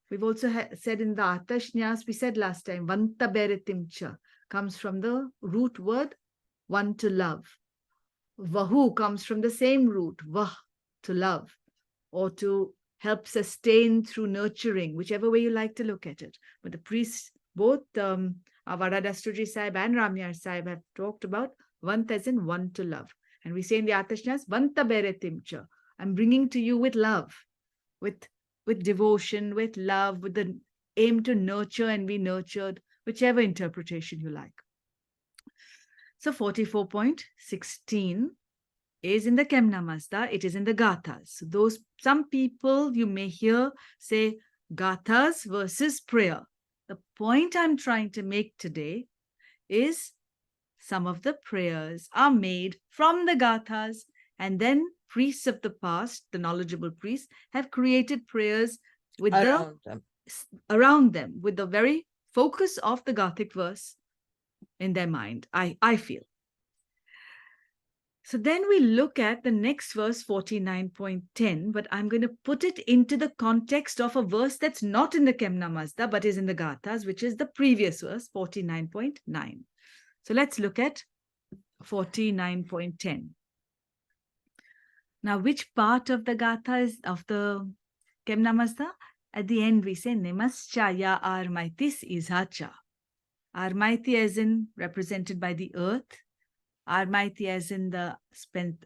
A: we've also said in the Atashnyas, we said last time, Vanta Beritimcha comes from the root word, one to love. Vahu comes from the same root, vah, to love, or to help sustain through nurturing, whichever way you like to look at it. But the priests, both Varadastuji Sahib and Ramyar Sahib have talked about Vant as in one to love. And we say in the Atashnyas, Vanta Beretimcha, I'm bringing to you with love, with devotion, with love, with the aim to nurture and be nurtured, whichever interpretation you like. So 44.16 is in the Kemnamazda, it is in the Gathas. So some people you may hear say Gathas versus prayer. The point I'm trying to make today is some of the prayers are made from the Gathas, and then priests of the past, the knowledgeable priests, have created prayers with around them, with the very focus of the Gathic verse in their mind, I feel. So then we look at the next verse, 49.10, but I'm going to put it into the context of a verse that's not in the Kemnamazda, but is in the Gathas, which is the previous verse, 49.9. So let's look at 49.10. Now, which part of the Gatha is of the Kemnamazda? At the end, we say, Nemaschaya Armaitis Izhacha. Armaiti as in represented by the earth. Armaiti as in the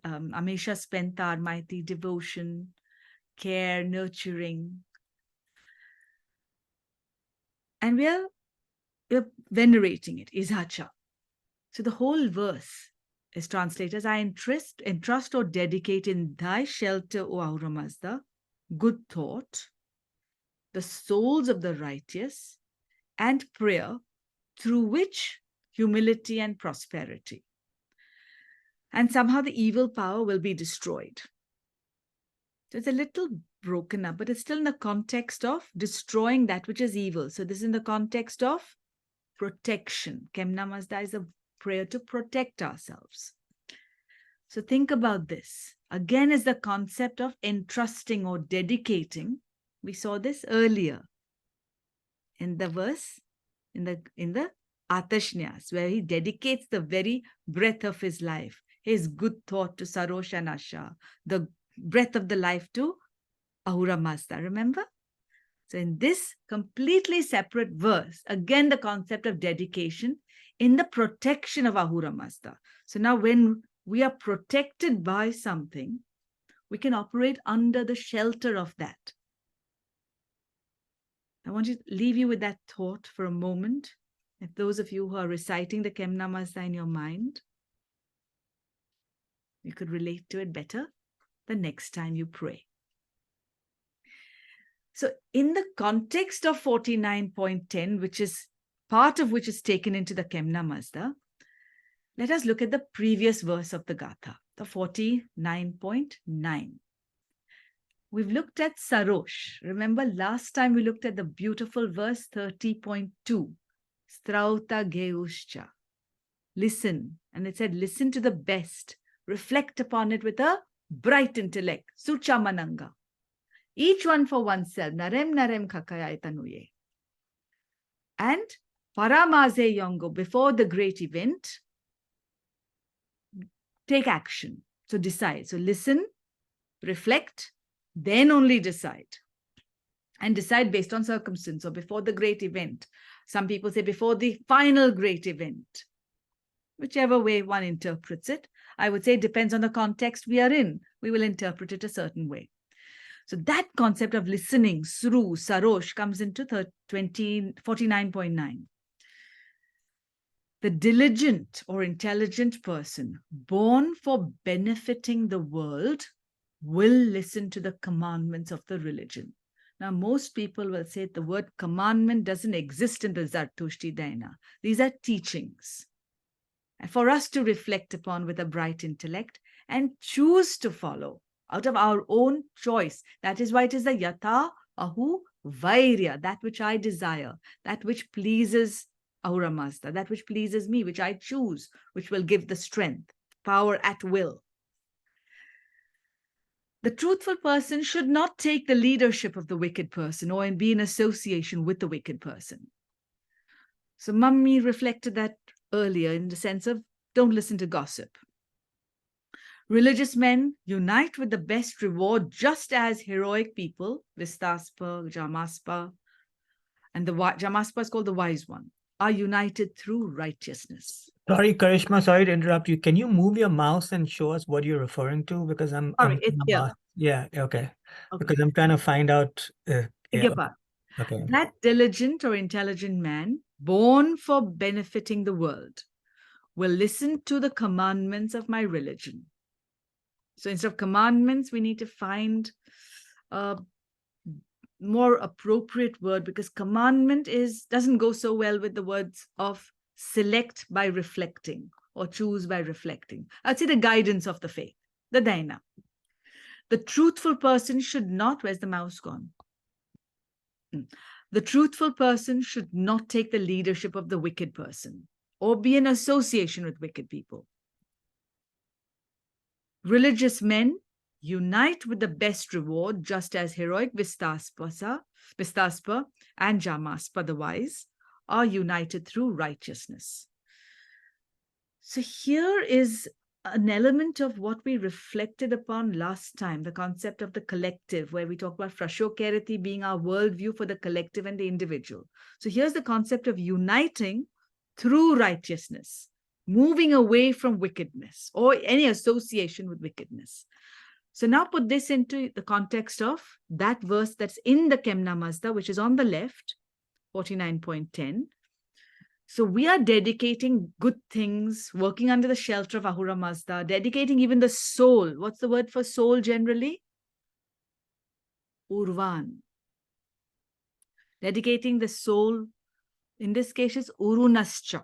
A: Amesha Spenta Armaiti, devotion, care, nurturing. And we're venerating it, Izhacha. So the whole verse is translated as, I entrust or dedicate in thy shelter, O Ahura Mazda, good thought, the souls of the righteous, and prayer, through which humility and prosperity. And somehow the evil power will be destroyed. So it's a little broken up, but it's still in the context of destroying that which is evil. So this is in the context of protection. Kemnamazda is a prayer to protect ourselves. So think about this. Again, is the concept of entrusting or dedicating. We saw this earlier in the verse, in the Atashnyas, where he dedicates the very breath of his life, his good thought to Sarosh and Asha, the breath of the life to Ahura Mazda, remember? So in this completely separate verse, again, the concept of dedication in the protection of Ahura Mazda. So now when we are protected by something, we can operate under the shelter of that. I want to leave you with that thought for a moment. If those of you who are reciting the Kemnamazda in your mind, you could relate to it better the next time you pray. So in the context of 49.10, which is part of which is taken into the Kemnamazda, let us look at the previous verse of the Gatha, the 49.9. We've looked at Sarosh. Remember last time we looked at the beautiful verse 30.2, Strauta Geuscha. Listen. And it said, listen to the best. Reflect upon it with a bright intellect. Sucha Mananga. Each one for oneself. Narem narem kakayai tanuye. And Paramaze Yongo, before the great event, take action. So decide. So listen, reflect, then only decide. And decide based on circumstance or before the great event. Some people say before the final great event. Whichever way one interprets it, I would say it depends on the context we are in. We will interpret it a certain way. So that concept of listening, Sru, Sarosh, comes into 49.9. The diligent or intelligent person born for benefiting the world will listen to the commandments of the religion. Now, most people will say the word commandment doesn't exist in the Zartushti Daina. These are teachings. And for us to reflect upon with a bright intellect and choose to follow out of our own choice. That is why it is the Yatha Ahu Vairya, that which I desire, that which pleases Ahura Mazda, that which pleases me, which I choose, which will give the strength, power at will. The truthful person should not take the leadership of the wicked person or be in association with the wicked person. So Mummy reflected that earlier in the sense of don't listen to gossip. Religious men unite with the best reward, just as heroic people, Vistaspa, Jamaspa, and the Jamaspa is called the wise one, are united through righteousness.
F: Sorry, Karishma, sorry to interrupt you. Can you move your mouse and show us what you're referring to? Because
A: Sorry, it's here.
F: Yeah, okay.
A: Okay.
F: Because I'm trying to find out.
A: Beg
F: Yeah,
A: your pardon.
F: okay.
A: That diligent or intelligent man, born for benefiting the world, will listen to the commandments of my religion. So instead of commandments, we need to find a more appropriate word, because commandment doesn't go so well with the words of select by reflecting or choose by reflecting. I'd say the guidance of the faith, the daina. The truthful person should not, where's the mouse gone? The truthful person should not take the leadership of the wicked person or be in association with wicked people. Religious men unite with the best reward, just as heroic Vistaspa and Jamaspa, the wise, are united through righteousness. So here is an element of what we reflected upon last time, the concept of the collective, where we talk about Frashokeriti being our worldview for the collective and the individual. So here's the concept of uniting through righteousness, moving away from wickedness or any association with wickedness. So now put this into the context of that verse that's in the Kemna Mazda, which is on the left, 49.10. So we are dedicating good things, working under the shelter of Ahura Mazda, dedicating even the soul. What's the word for soul generally? Urvan. Dedicating the soul, in this case, is Urunascha.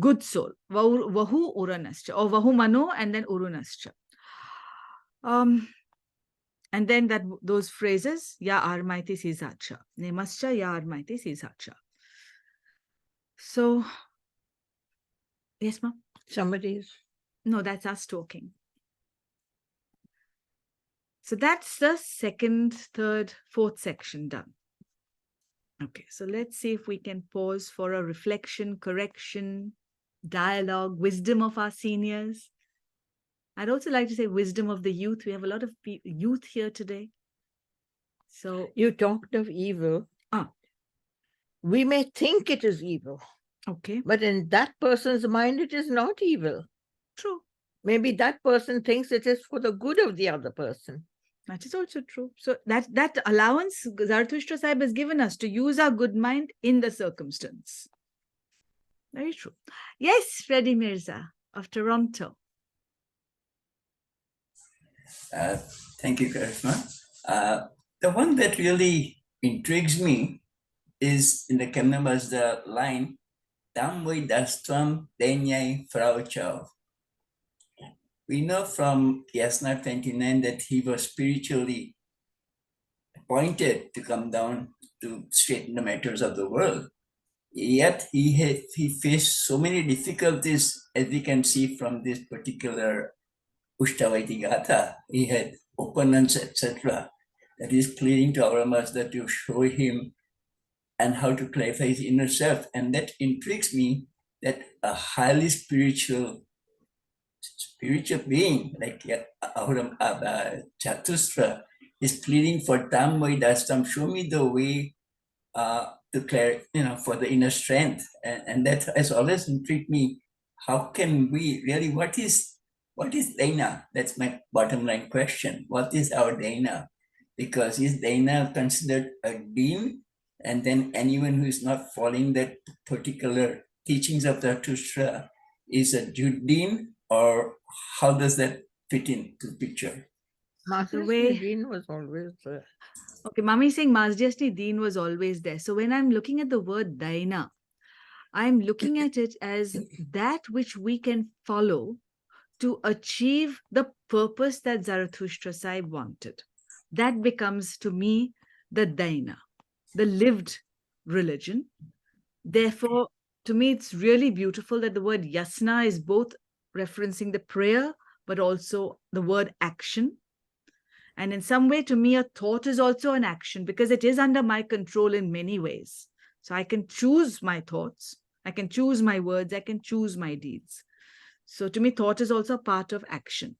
A: Good soul. Vahu Uranascha. Or Vahu Mano and then Urunascha. And then those phrases, Ya Armaiti Sizacha. Nemascha Ya Armaiti Sizacha. So, yes, ma'am?
C: Somebody's.
A: No, that's us talking. So that's the second, third, fourth section done. Okay, so let's see if we can pause for a reflection, correction, dialogue, wisdom of our seniors. I'd also like to say wisdom of the youth. We have a lot of youth here today. So
C: You talked of evil. We may think it is evil.
A: Okay.
C: But in that person's mind, it is not evil.
A: True.
C: Maybe that person thinks it is for the good of the other person.
A: That is also true. So that allowance Zarathustra Sahib has given us to use our good mind in the circumstance. Very true. Yes, Freddie Mirza of Toronto.
H: Thank you, Karishma. The one that really intrigues me is in the Kemna Mazda line, Tam Voi Dastvam Denyai Frau Chow. We know from Yasna 29 that he was spiritually appointed to come down to straighten the matters of the world. Yet he faced so many difficulties, as we can see from this particular Ushtavaiti Gatha. He had opponents, etc. That is pleading to Ahura Mazda to show him and how to clarify his inner self. And that intrigues me, that a highly spiritual being like Ahura Chatustra is pleading for Tam Vai Dastam, show me the way to clear, for the inner strength. And that has always intrigued me. How can we really, what is Daina? That's my bottom line question. What is our Daina? Because is Daina considered a deen? And then anyone who is not following that particular teachings of the Zarathustra is a Juddin, or how does that fit into the picture?
C: Masjid Deen was always there.
A: Okay, Mami is saying Masjid Deen was always there. So when I'm looking at the word Daina, I'm looking at it as that which we can follow to achieve the purpose that Zarathustra Sahib wanted. That becomes to me the Daina, the lived religion. Therefore, to me, it's really beautiful that the word yasna is both referencing the prayer, but also the word action. And in some way, to me, a thought is also an action because it is under my control in many ways. So I can choose my thoughts, I can choose my words, I can choose my deeds. So to me, thought is also a part of action.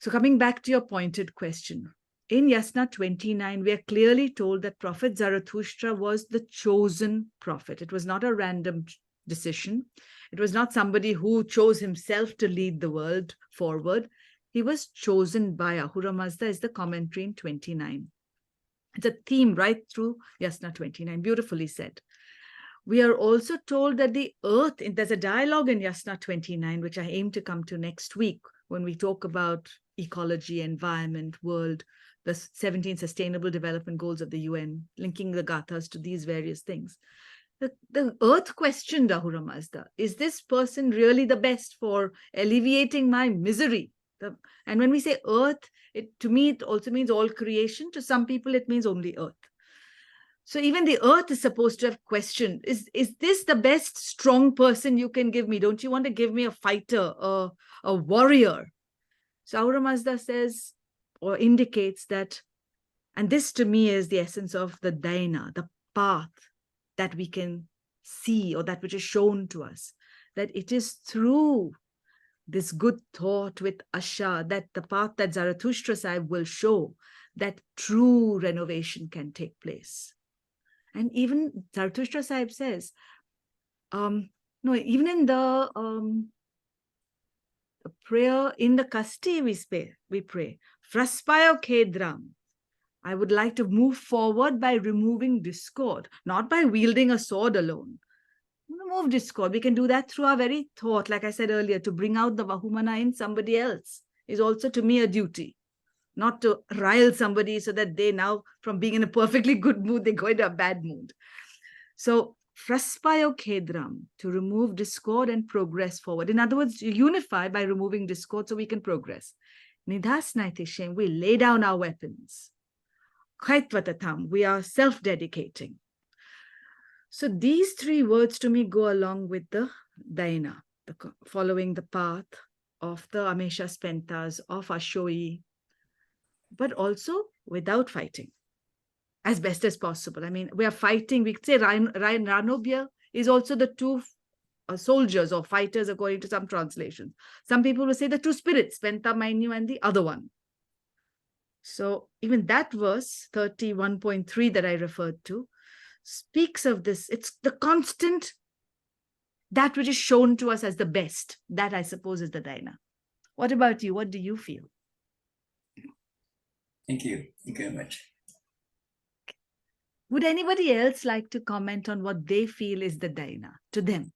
A: So coming back to your pointed question, in Yasna 29, we are clearly told that Prophet Zarathustra was the chosen prophet. It was not a random decision. It was not somebody who chose himself to lead the world forward. He was chosen by Ahura Mazda, is the commentary in 29. It's a theme right through Yasna 29, beautifully said. We are also told that the earth, there's a dialogue in Yasna 29, which I aim to come to next week when we talk about ecology, environment, world, the 17 Sustainable Development Goals of the UN, linking the Gathas to these various things. The earth questioned Ahura Mazda. Is this person really the best for alleviating my misery? And when we say earth, to me, it also means all creation. To some people, it means only earth. So even the earth is supposed to have questioned, is this the best strong person you can give me? Don't you want to give me a fighter, a warrior? So Ahura Mazda says or indicates that, and this to me is the essence of the Daina, the path that we can see or that which is shown to us, that it is through this good thought with Asha, that the path that Zarathustra Sahib will show, that true renovation can take place. And even Zarathustra Sahib says, no, even in the prayer in the Kasti we pray, Fraspayo Kedram. I would like to move forward by removing discord, not by wielding a sword alone. Remove discord. We can do that through our very thought. Like I said earlier, to bring out the Vahumana in somebody else is also to me a duty. Not to rile somebody so that they now, from being in a perfectly good mood, they go into a bad mood. So, fraspayo kedram, to remove discord and progress forward. In other words, unify by removing discord so we can progress. Nidhas naitishem, we lay down our weapons. Kaitvatatam, we are self-dedicating. So these three words to me go along with the Daina, following the path of the Amesha Spentas, of Ashoi, but also without fighting, as best as possible. I mean, we are fighting, we say Ranobia is also the two soldiers or fighters according to some translations. Some people will say the two spirits, Spenta Mainu and the other one. So even that verse, 31.3 that I referred to, speaks of this. It's the constant, that which is shown to us as the best. That, I suppose, is the Daina. What about you? What do you feel?
H: Thank you. Thank you very much.
A: Would anybody else like to comment on what they feel is the Daina to them?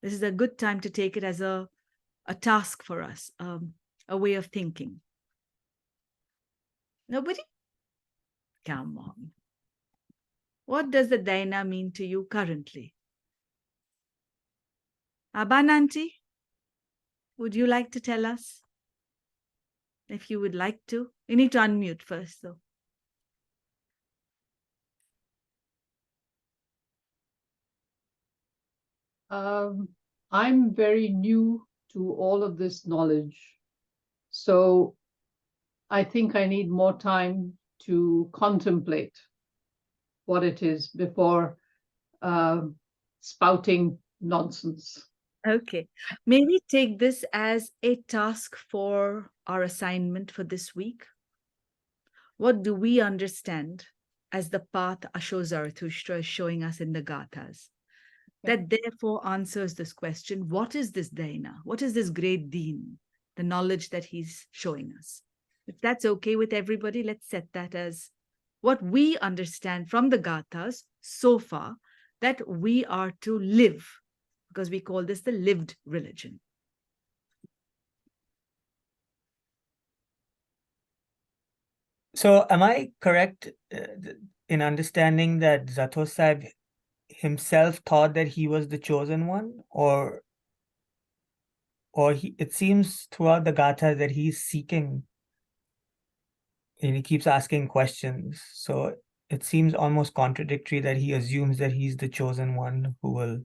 A: This is a good time to take it as a task for us, a way of thinking. Nobody? Come on. What does the Daina mean to you currently? Abananti, would you like to tell us? If you would like to. You need to unmute first, though.
I: I'm very new to all of this knowledge. So I think I need more time to contemplate what it is before spouting nonsense.
A: Okay. May we take this as a task for our assignment for this week? What do we understand as the path Asho Zarathustra is showing us in the Gathas? That therefore answers this question, what is this Daina? What is this great Deen? The knowledge that he's showing us. If that's okay with everybody, let's set that as what we understand from the Gathas so far, that we are to live, because we call this the lived religion.
F: So am I correct in understanding that Zato Sahib himself thought that he was the chosen one, or it seems throughout the Gathas that he's seeking and he keeps asking questions. So it seems almost contradictory that he assumes that he's the chosen one who will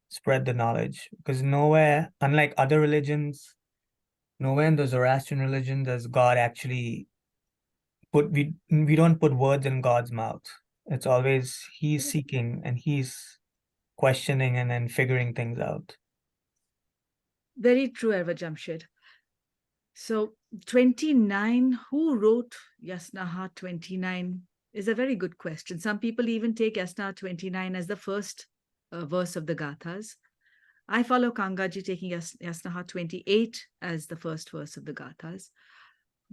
F: spread the knowledge, because nowhere, unlike other religions, nowhere in the Zoroastrian religion does God actually we don't put words in God's mouth. It's always he's seeking and he's questioning and then figuring things out.
A: Very true, Erva Jamshed. So 29, who wrote Yasnaha 29 is a very good question. Some people even take Yasnaha 29 as the first verse of the Gathas. I follow Kangaji taking Yasnaha 28 as the first verse of the Gathas.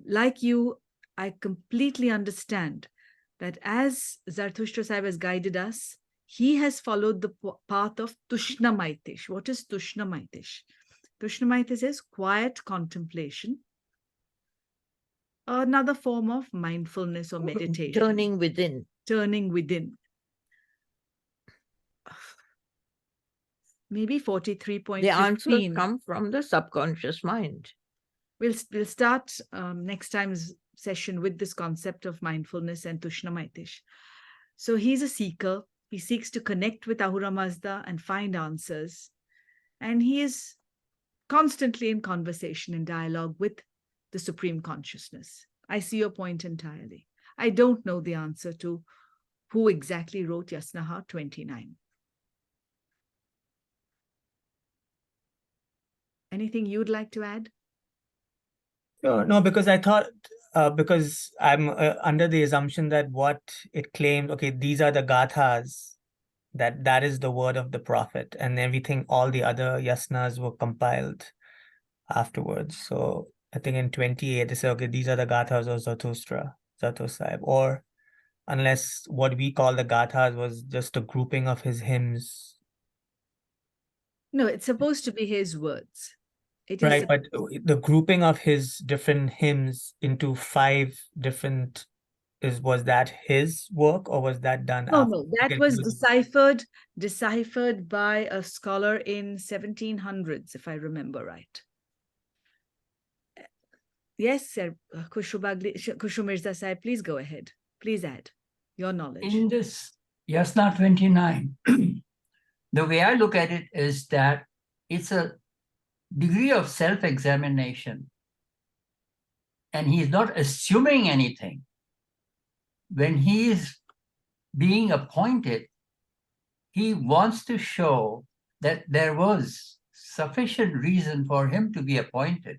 A: Like you, I completely understand that as Zarathustra Sahib has guided us, he has followed the path of Tushna Maitish. What is Tushna Maitish? Tushna Maitish is quiet contemplation, another form of mindfulness or meditation.
C: Turning within.
A: Turning within. Maybe 43.15.
C: The answers come from the subconscious mind.
A: We'll start next time's session with this concept of mindfulness and Tushna Maitish. So he's a seeker. He seeks to connect with Ahura Mazda and find answers. And he is constantly in conversation and dialogue with the Supreme Consciousness. I see your point entirely. I don't know the answer to who exactly wrote Yasnaha 29. Anything you'd like to add?
F: No, because I thought, because I'm under the assumption that what it claimed, okay, these are the Gathas, that is the word of the prophet, and everything, all the other yasnas were compiled afterwards. So I think in 28, they say, okay, these are the Gathas of Zarathustra Sahib, or unless what we call the Gathas was just a grouping of his hymns.
A: No, it's supposed to be his words. It is
F: Right, but the grouping of his different hymns into 5 different was that his work or was that done after?
A: No, that was deciphered by a scholar in 1700s, if I remember right. Yes, sir. Khushu Mirza Sahib, please go ahead. Please add your knowledge.
J: In this Yasna 29, the way I look at it is that it's a degree of self-examination, and he's not assuming anything. When he is being appointed, he wants to show that there was sufficient reason for him to be appointed,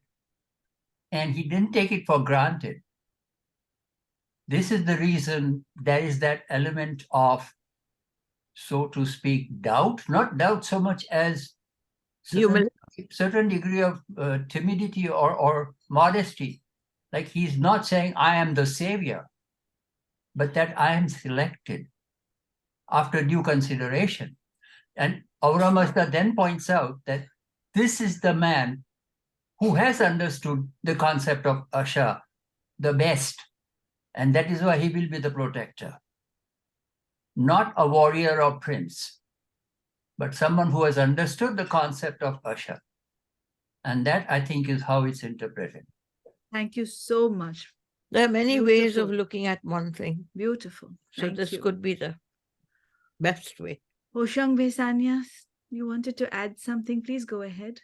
J: and he didn't take it for granted. This is the reason there is that element of, so to speak, doubt, not doubt so much as certain degree of timidity or modesty. Like he's not saying, I am the savior, but that I am selected after due consideration. And Ahura Mazda then points out that this is the man who has understood the concept of Asha the best, and that is why he will be the protector. Not a warrior or prince, but someone who has understood the concept of Asha. And that, I think, is how it's interpreted.
A: Thank you so much.
C: There are many ways of looking at one thing.
A: Beautiful.
C: So this could be the best way.
A: Hoshang Vesanya, you wanted to add something? Please go ahead.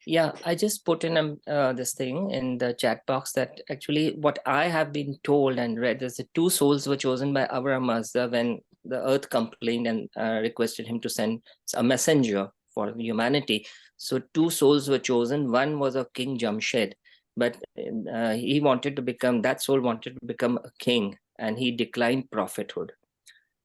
K: Yeah, I just put in this thing in the chat box that actually what I have been told and read is the 2 souls were chosen by Ahura Mazda when the earth complained and requested him to send a messenger for humanity. So 2 souls were chosen. One was of King Jamshed, but he wanted to become, that soul wanted to become a king, and he declined prophethood.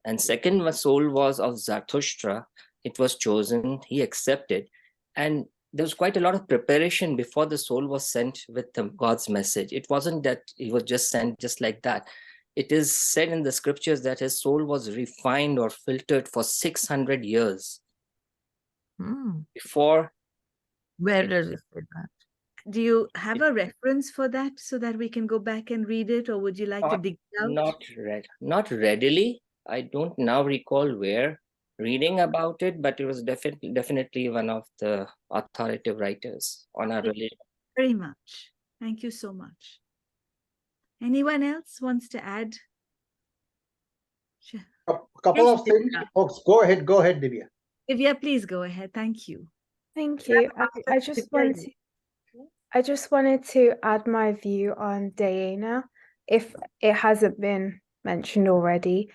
K: And second soul was of Zarathustra. It was chosen, he accepted, and there was quite a lot of preparation before the soul was sent with God's message. It wasn't that he was just sent just like that. It is said in the scriptures that his soul was refined or filtered for 600 years before.
C: Where does it say that?
A: Do you have a reference for that so that we can go back and read it, or would you like to dig it out?
K: Not readily. I don't now recall where reading about it, but it was definitely one of the authoritative writers on our religion.
A: Very much. Thank you so much. Anyone else wants to add?
G: A couple of things, folks. Go ahead, Divya.
A: Divya, please go ahead. Thank you.
L: Thank you. I just want to I just wanted to add my view on Dhyana, if it hasn't been mentioned already.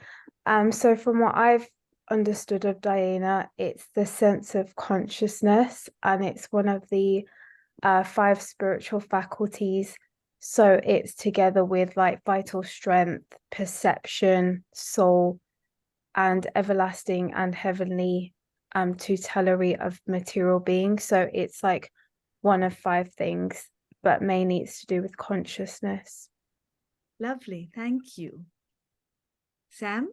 L: So from what I've understood of Dhyana, it's the sense of consciousness, and it's one of the 5 spiritual faculties. So it's together with like vital strength, perception, soul, and everlasting and heavenly tutelary of material beings. So it's like one of 5 things, but mainly it's to do with consciousness.
A: Lovely. Thank you. Sam?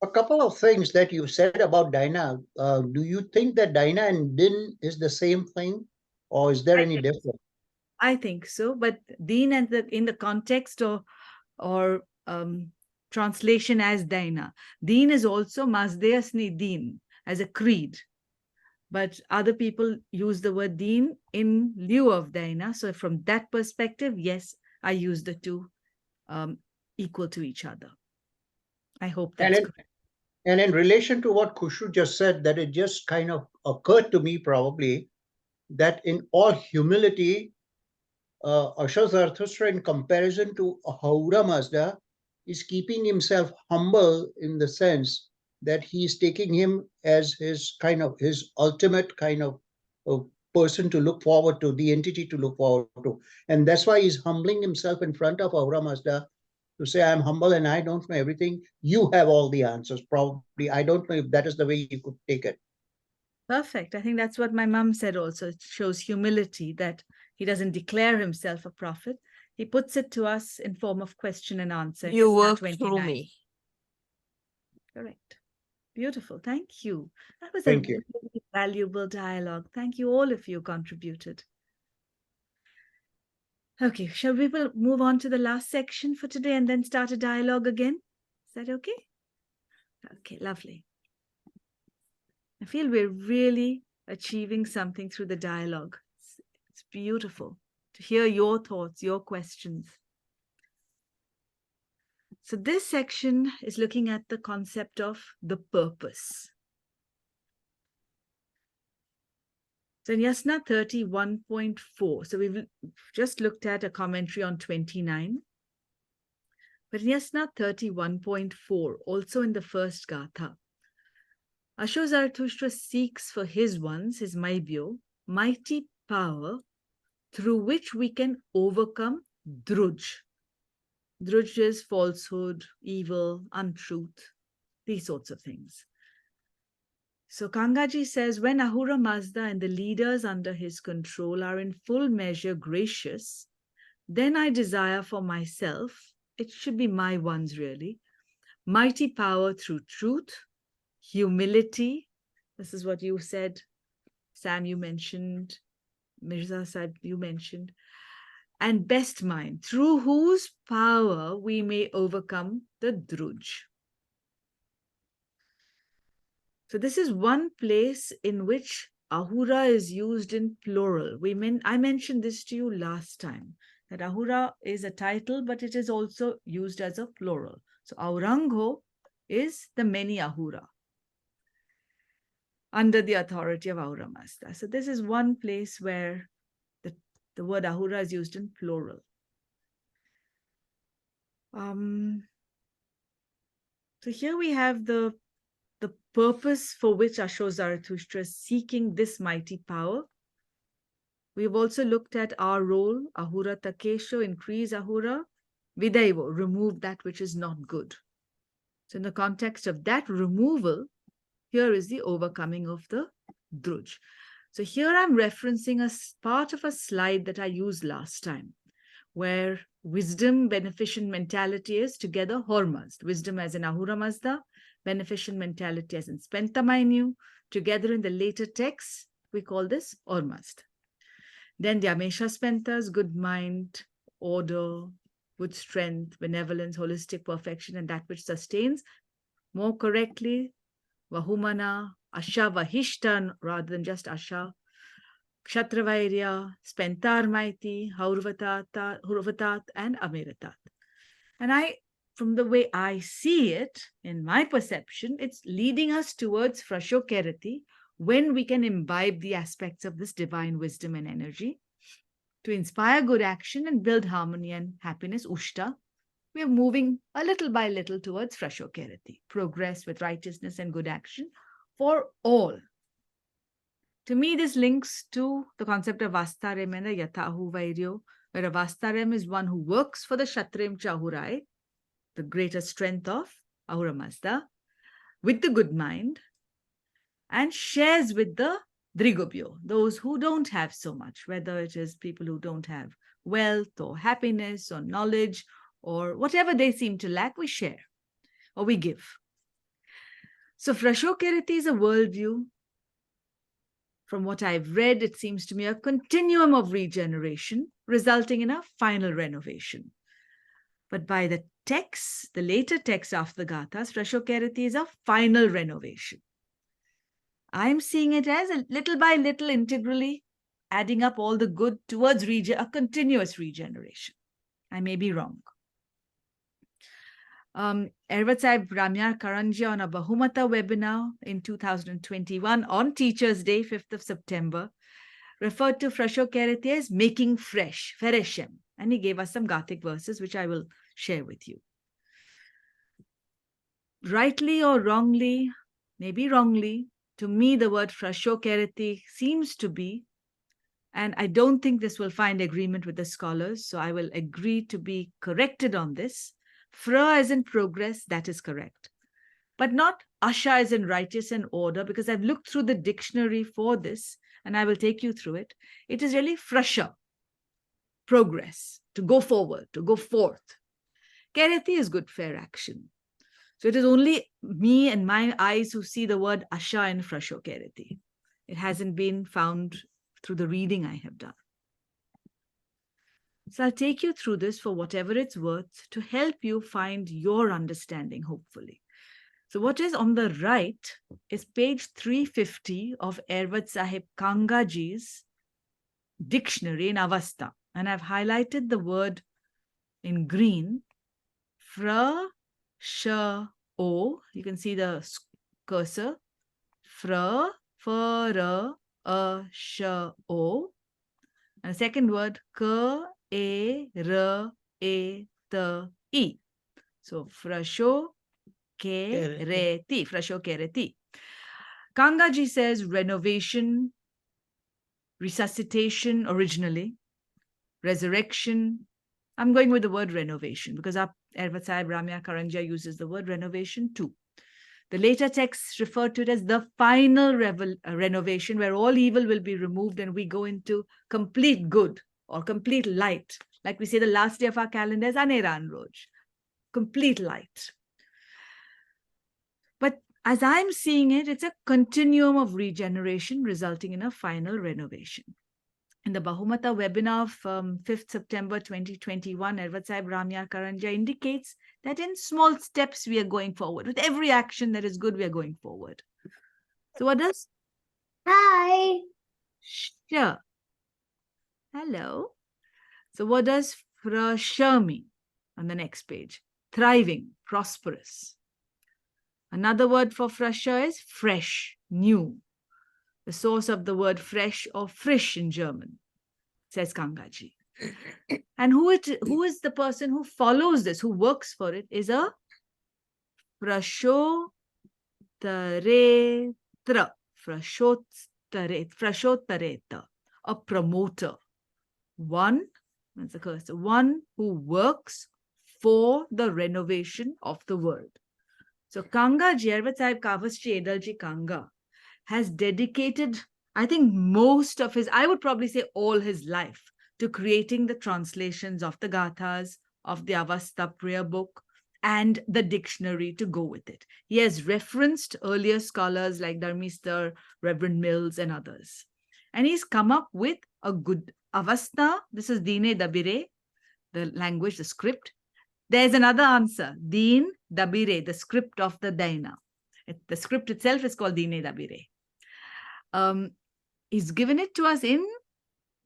G: A couple of things that you said about Dhyana. Do you think that Dhyana and Din is the same thing, or is there any difference?
A: I think so, but Deen and in the context or translation as Daina. Deen is also Mazdeasni Deen as a creed, but other people use the word Deen in lieu of Daina. So from that perspective, yes, I use the two equal to each other. I hope that's correct.
G: And in relation to what Kushu just said, that it just kind of occurred to me probably that in all humility, Asha Zarathustra, in comparison to Ahura Mazda, is keeping himself humble in the sense that he's taking him as his kind of his ultimate kind of person to look forward to, the entity to look forward to. And that's why he's humbling himself in front of Ahura Mazda to say, I'm humble and I don't know everything. You have all the answers, probably. I don't know if that is the way you could take it.
A: Perfect. I think that's what my mom said also. It shows humility, that he doesn't declare himself a prophet. He puts it to us in form of question and answer.
C: You work through me.
A: Correct. Beautiful. Thank you. That was
G: Thank
A: a
G: you.
A: really valuable dialogue. Thank you. All of you contributed. Okay, shall we move on to the last section for today and then start a dialogue again? Is that okay? Okay, lovely. I feel we're really achieving something through the dialogue. It's beautiful to hear your thoughts, your questions. So this section is looking at the concept of the purpose. So in Yasna 31.4, so we've just looked at a commentary on 29. But in Yasna 31.4, also in the first Gatha, Asho Zarathustra seeks for his ones, his Maibyo, mighty power through which we can overcome Druj. Druj is falsehood, evil, untruth, these sorts of things. So Kangaji says, when Ahura Mazda and the leaders under his control are in full measure gracious, then I desire for myself, it should be my ones really, mighty power through truth, humility. This is what you said, Sam, you mentioned, Mirza said, you mentioned, and best mind, through whose power we may overcome the Druj. So this is one place in which Ahura is used in plural. I mentioned this to you last time, that Ahura is a title, but it is also used as a plural. So Aurangho is the many Ahura under the authority of Ahura Mazda. So this is one place where the word Ahura is used in plural. So here we have the purpose for which Asho Zarathustra is seeking this mighty power. We've also looked at our role, Ahura Takesho, increase Ahura, Vidaivo, remove that which is not good. So in the context of that removal, here is the overcoming of the Druj. So here I'm referencing a part of a slide that I used last time, where wisdom, beneficent mentality is together Hormazd. Wisdom as in Ahura Mazda, beneficent mentality as in Spentamainu. Together in the later texts, we call this Hormazd. Then the Amesha Spentas, good mind, order, good strength, benevolence, holistic perfection, and that which sustains. More correctly, Vahumana, Asha Vahishtan, rather than just Asha. Kshatravairya, Spentar Maiti, Hurvatat, and Amiratat. And from the way I see it, in my perception, it's leading us towards Frashokerati, when we can imbibe the aspects of this divine wisdom and energy to inspire good action and build harmony and happiness, Ushta, we are moving a little by little towards Frashokerati, progress with righteousness and good action for all. To me, this links to the concept of Vastarem and the Yatahu Vairyo, where a Vastarem is one who works for the Kshatrem Chahurai, the greater strength of Ahura Mazda, with the good mind, and shares with the Drigobyo, those who don't have so much, whether it is people who don't have wealth or happiness or knowledge or whatever they seem to lack, we share or we give. So Frashokerati is a worldview. From what I've read, it seems to me a continuum of regeneration, resulting in a final renovation. But by the texts, the later texts after the Gathas, Frashokerati is a final renovation. I'm seeing it as a little by little, integrally adding up all the good towards a continuous regeneration. I may be wrong. Ervat Sahib Ramyar Karanjia on a Bahumata webinar in 2021 on Teachers' Day, 5th of September, referred to Frashokerati as making fresh, Fereshem. And he gave us some Gathic verses, which I will share with you. Rightly or wrongly, maybe wrongly, to me, the word Frashokerati seems to be, and I don't think this will find agreement with the scholars, so I will agree to be corrected on this. Fra as in progress, that is correct. But not Asha as in righteous and order, because I've looked through the dictionary for this, and I will take you through it. It is really Frasha, progress, to go forward, to go forth. Kerati is good, fair action. So it is only me and my eyes who see the word Asha in Frashokerati. It hasn't been found through the reading I have done. So I'll take you through this for whatever it's worth to help you find your understanding, hopefully. So what is on the right is page 350 of Ervat Sahib Kangaji's dictionary in Avasta. And I've highlighted the word in green, Fra, Sha, O. You can see the cursor. Fra, Fa, A, Sha, O. And the second word, Ka, E, R, E, T, I. So, Frasho, Kereti. Frasho, Kereti. Kangaji says renovation, resuscitation originally, resurrection. I'm going with the word renovation because our Ervat Sahib Ramya Karanjia uses the word renovation too. The later texts refer to it as the final renovation, where all evil will be removed and we go into complete good or complete light. Like we say, the last day of our calendar is Aneran Roj, complete light. But as I'm seeing it, it's a continuum of regeneration resulting in a final renovation. In the Bahumata webinar of 5th September 2021, Ervat Sahib Ramyar Karanjia indicates that in small steps we are going forward. With every action that is good, we are going forward. So what does?
M: Hi.
A: Sure. Hello. So what does Frasha mean on the next page? Thriving, prosperous. Another word for Frasha is fresh, new. The source of the word fresh or frisch in German, says Kangaji. And who is the person who follows this, who works for it, is a Frashotaretra. Frashotareta, a promoter. One, that's the cursor, one who works for the renovation of the world. So Kangaji, Ervat Sahib Kavasji Edalji Kanga, has dedicated, I think, most of his, I would probably say all his life, to creating the translations of the Gathas, of the Avasta prayer book, and the dictionary to go with it. He has referenced earlier scholars like Dharmister, Reverend Mills, and others. And he's come up with a good Avasta. This is Dine Dabire, the language, the script. There's another answer, Din Dabire, the script of the Daina. The script itself is called Dine Dabire. He's given it to us in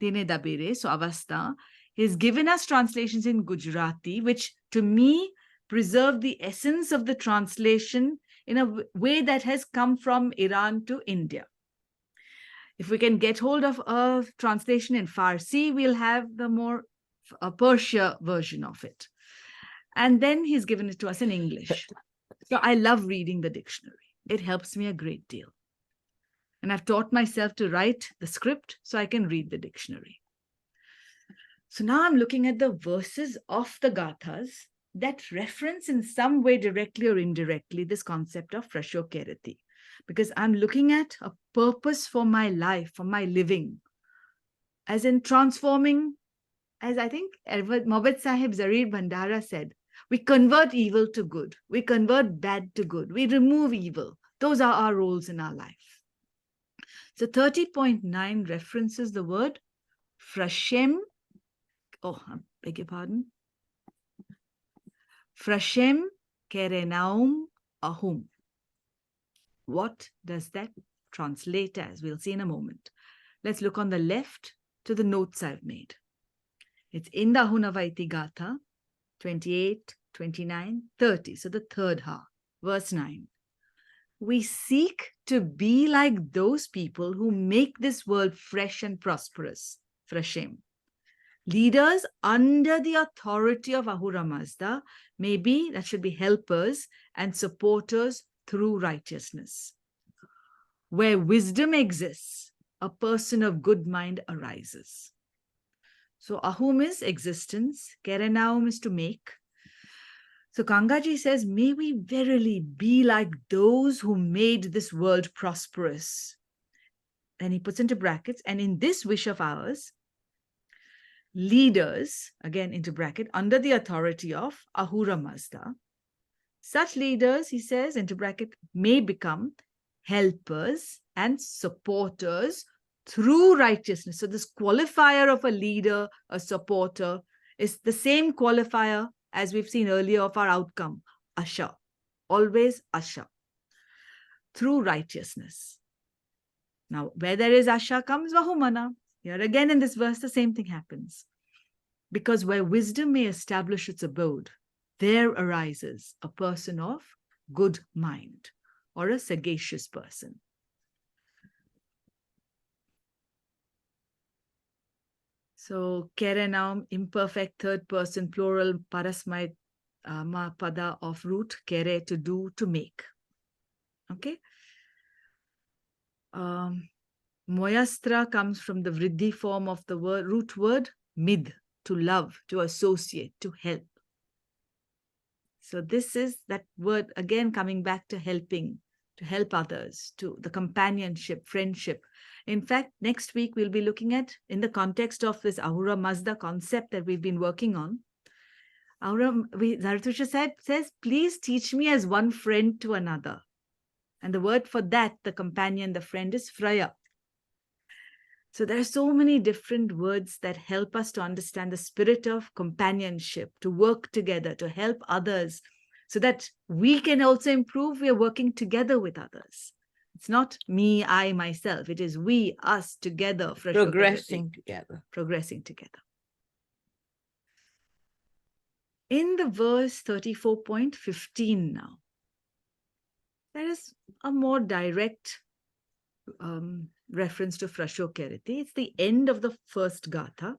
A: Dine Dabire, so Avasta. He's given us translations in Gujarati, which to me preserve the essence of the translation in a way that has come from Iran to India. If we can get hold of a translation in Farsi, we'll have the more Persia version of it. And then he's given it to us in English. So I love reading the dictionary. It helps me a great deal. And I've taught myself to write the script so I can read the dictionary. So now I'm looking at the verses of the Gathas that reference in some way, directly or indirectly, this concept of Frashokerti. Because I'm looking at a purpose for my life, for my living, as in transforming, as I think Mohammad Sahib Zarir Bhandara said, we convert evil to good. We convert bad to good. We remove evil. Those are our roles in our life. So 30.9 references the word Frashem. Oh, I beg your pardon. Frashem Kerenaum Ahum. What does that translate as? We'll see in a moment. Let's look on the left to the notes I've made. It's in the Ahunavaiti Gatha, 28, 29, 30. So the third ha, verse 9. We seek to be like those people who make this world fresh and prosperous. Frashem. Leaders under the authority of Ahura Mazda maybe that should be helpers and supporters through righteousness. Where wisdom exists, a person of good mind arises. So Ahum is existence, Kerenaum is to make. So Kangaji says, may we verily be like those who made this world prosperous. And he puts into brackets, and in this wish of ours, leaders, again into bracket, under the authority of Ahura Mazda. Such leaders, he says, into bracket, may become helpers and supporters through righteousness. So this qualifier of a leader, a supporter, is the same qualifier as we've seen earlier of our outcome, Asha. Always Asha. Through righteousness. Now, where there is Asha comes Vahumana. Here again in this verse, the same thing happens. Because where wisdom may establish its abode, there arises a person of good mind or a sagacious person. So, Kerenaum, imperfect third person, plural, parasmai pada of root, kere, to do, to make. Okay. Moyastra comes from the vriddhi form of the word, root word, mid, to love, to associate, to help. So this is that word, again, coming back to helping, to help others, to the companionship, friendship. In fact, next week, we'll be looking at, in the context of this Ahura Mazda concept that we've been working on, Zarathustra says, please teach me as one friend to another. And the word for that, the companion, the friend, is Freya. So there are so many different words that help us to understand the spirit of companionship, to work together, to help others, so that we can also improve. We are working together with others. It's not me, I, myself. It is we, us, together.
C: Progressing together.
A: Progressing together. In the verse 34.15 now, there is a more direct reference to Frashokerti. It's the end of the first Gatha.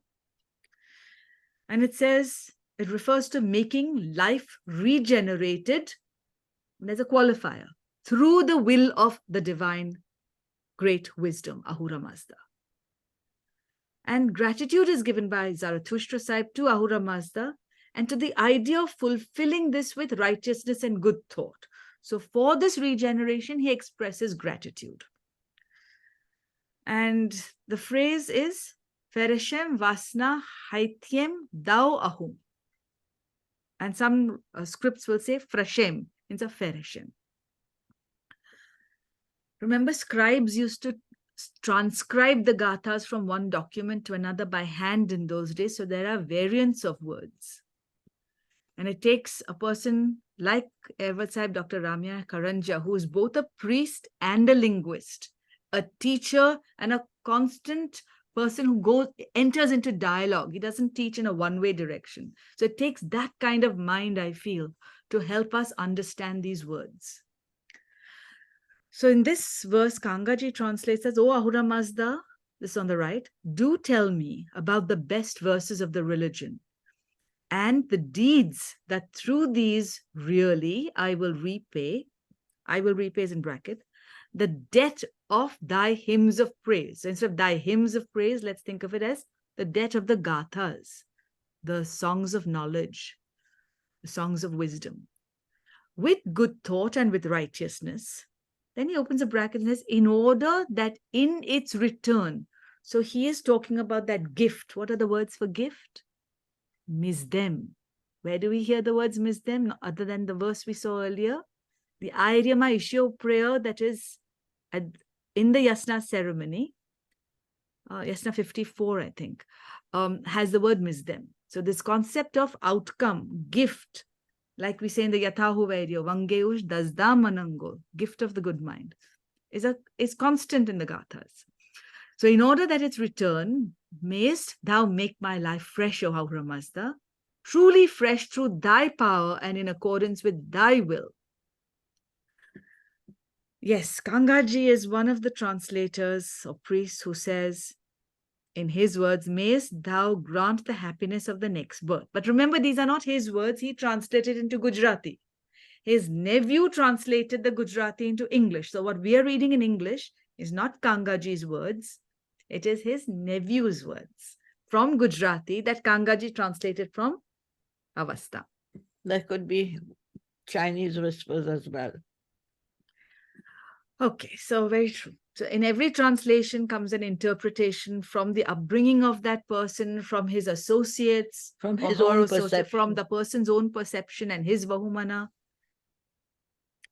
A: And it says, it refers to making life regenerated. There's a qualifier. Through the will of the divine great wisdom, Ahura Mazda. And gratitude is given by Zarathustra Sahib to Ahura Mazda and to the idea of fulfilling this with righteousness and good thought. So for this regeneration, he expresses gratitude. And the phrase is, Fereshem Vasna Haityem Dao Ahum. And some scripts will say Frashem, means a Fereshem. Remember, scribes used to transcribe the Gathas from one document to another by hand in those days. So there are variants of words. And it takes a person like Evad Sahib, Dr. Ramya Karanja, who is both a priest and a linguist, a teacher and a constant person who enters into dialogue. He doesn't teach in a one-way direction. So it takes that kind of mind, I feel, to help us understand these words. So in this verse, Kangaji translates as, "O Ahura Mazda," this on the right, "do tell me about the best verses of the religion and the deeds that through these really I will repay is in bracket, the debt of thy hymns of praise." So instead of thy hymns of praise, let's think of it as the debt of the Gathas, the songs of knowledge, the songs of wisdom, with good thought and with righteousness. Then he opens a bracket and says, in order that in its return. So he is talking about that gift. What are the words for gift? Misdem. Where do we hear the words misdem? Other than the verse we saw earlier. The Aryama Ishyo prayer that is in the Yasna ceremony, Yasna 54, I think, has the word misdem. So this concept of outcome, gift, like we say in the Yathahu Vairyo, Vangeush Dasda Manango, gift of the good mind, is constant in the Gathas. So in order that its return, mayest thou make my life fresh, O Ahura Mazda, truly fresh through thy power and in accordance with thy will. Yes, Kangaji is one of the translators or priests who says, in his words, mayest thou grant the happiness of the next birth. But remember, these are not his words. He translated into Gujarati. His nephew translated the Gujarati into English. So what we are reading in English is not Kangaji's words. It is his nephew's words from Gujarati that Kangaji translated from Avesta.
C: That could be Chinese whispers as well.
A: Okay, so very true. So in every translation comes an interpretation from the upbringing of that person, from his associates,
C: from his own perception,
A: from the person's own perception and his Bahumana.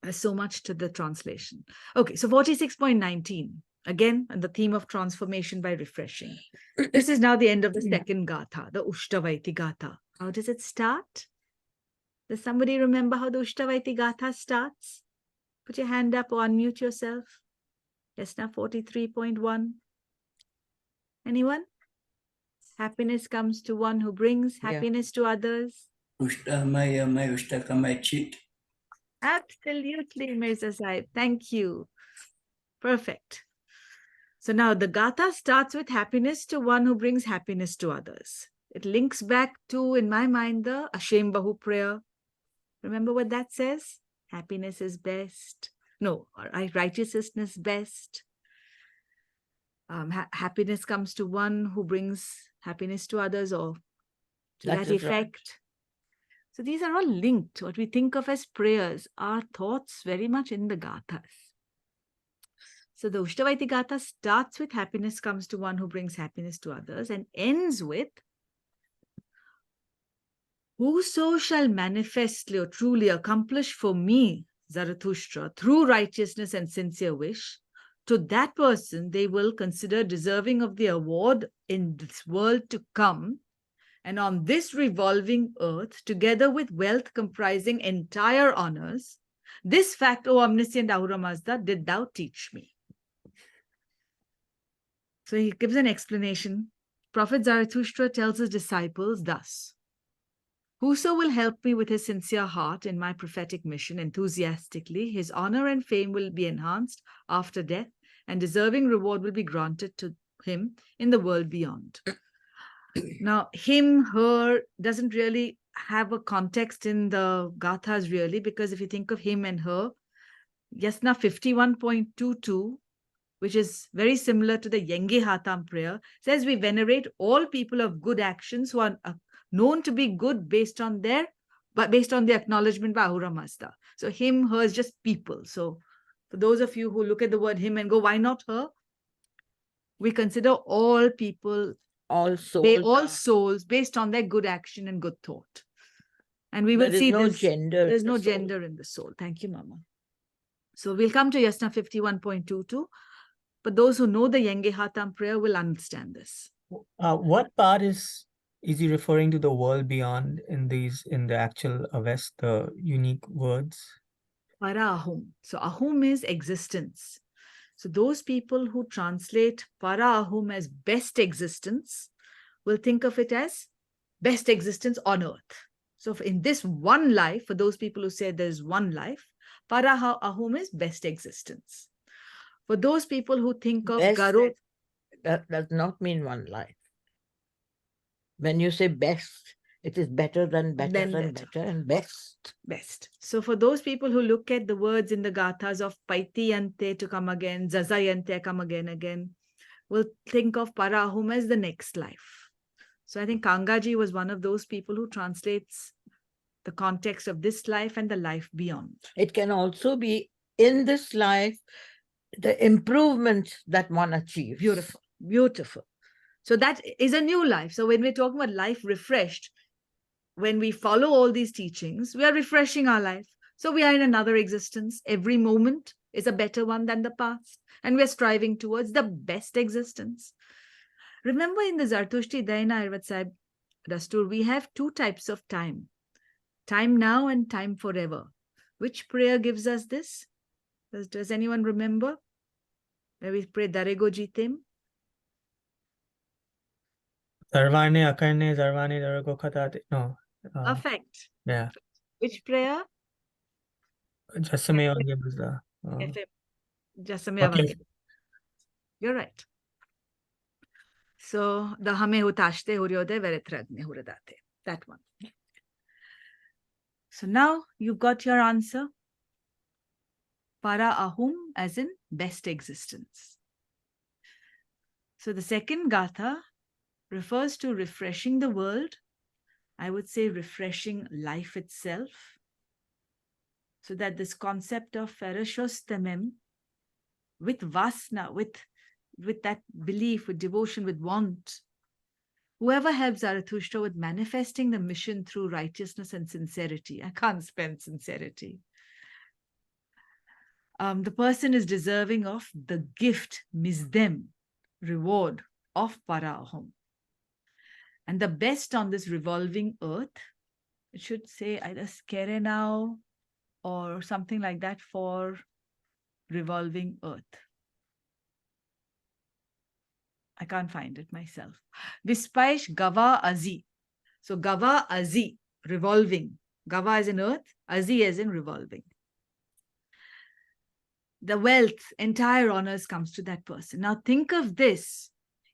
A: There's so much to the translation. Okay, so 46.19, again, on the theme of transformation by refreshing. This is now the end of the second Gatha, the Ushtavaiti Gatha. How does it start? Does somebody remember how the Ushtavaiti Gatha starts? Put your hand up or unmute yourself. Yasna 43.1. Anyone? Happiness comes to one who brings happiness to others. Absolutely, Mirza Sahib. Thank you. Perfect. So now the Gatha starts with happiness to one who brings happiness to others. It links back to, in my mind, the Ashem Bahu prayer. Remember what that says? Happiness is best. No, righteousness best. Happiness comes to one who brings happiness to others, or to that effect. Right. So these are all linked. What we think of as prayers are thoughts very much in the Gathas. So the Ushtavaiti Gatha starts with happiness comes to one who brings happiness to others and ends with, whoso shall manifestly or truly accomplish for me, Zarathustra, through righteousness and sincere wish, to that person they will consider deserving of the award in this world to come, and on this revolving earth, together with wealth comprising entire honors. This fact, O omniscient Ahura Mazda, did thou teach me. So he gives an explanation. Prophet Zarathustra tells his disciples thus, whoso will help me with his sincere heart in my prophetic mission enthusiastically, his honor and fame will be enhanced after death, and deserving reward will be granted to him in the world beyond. Now, him, her doesn't really have a context in the Gathas really, because if you think of him and her, Yasna 51.22, which is very similar to the Yenge Hatam prayer, says we venerate all people of good actions who are known to be good based on the acknowledgement by Ahura Mazda. So him, her is just people. So for those of you who look at the word him and go, why not her? We consider all people, all souls based on their good action and good thought. And we will see this. There's no gender in the soul. Thank you, Mama. So we'll come to Yasna 51.22. But those who know the Yenge Hatam prayer will understand this.
F: What part is he referring to the world beyond in the actual Avest, the unique words?
A: Para Ahum. So Ahum is existence. So those people who translate Para Ahum as best existence will think of it as best existence on earth. So in this one life, for those people who say there's one life, Para Ahum is best existence. For those people who think of
C: Best,
A: Garo,
C: that does not mean one life. When you say best, it is better than better
A: Than
C: than
A: better.
C: better and best.
A: best. So for those people who look at the words in the Gathas of Paitiyante to come again, Zazayante come again, will think of Parahum as the next life. So I think Kangaji was one of those people who translates the context of this life and the life beyond.
C: It can also be in this life, the improvement that one achieves.
A: Beautiful, beautiful. So that is a new life. So when we're talking about life refreshed, when we follow all these teachings, we are refreshing our life. So we are in another existence. Every moment is a better one than the past. And we're striving towards the best existence. Remember in the Zartushti Daina Ayurved Sahib Dastur, we have two types of time. Time now and time forever. Which prayer gives us this? Does anyone remember? Where we pray Darego Jitim?
F: Sarvane Akarne Zarvane Darago Khatate. No.
A: Perfect.
F: Yeah.
A: Which prayer?
F: Jasame Vange Mazda.
A: Jasame
F: Okay.
A: Vange. You're right. So the Hame Hutashte Huryode Veretragne Huradate. That one. So now you've got your answer. Para Ahum as in best existence. So the second Gatha refers to refreshing the world. I would say refreshing life itself. So that this concept of ferocious temem with vasna, with that belief, with devotion, with want, whoever helps Zarathustra with manifesting the mission through righteousness and sincerity, I can't spell sincerity, the person is deserving of the gift, misdem, reward of Paraham. And the best on this revolving earth, it should say either Skerenau or something like that for revolving earth. I can't find it myself. Vispaish Gava Azi. So Gava Azi, revolving. Gava is in earth, Azi is in revolving. The wealth, entire honors comes to that person. Now think of this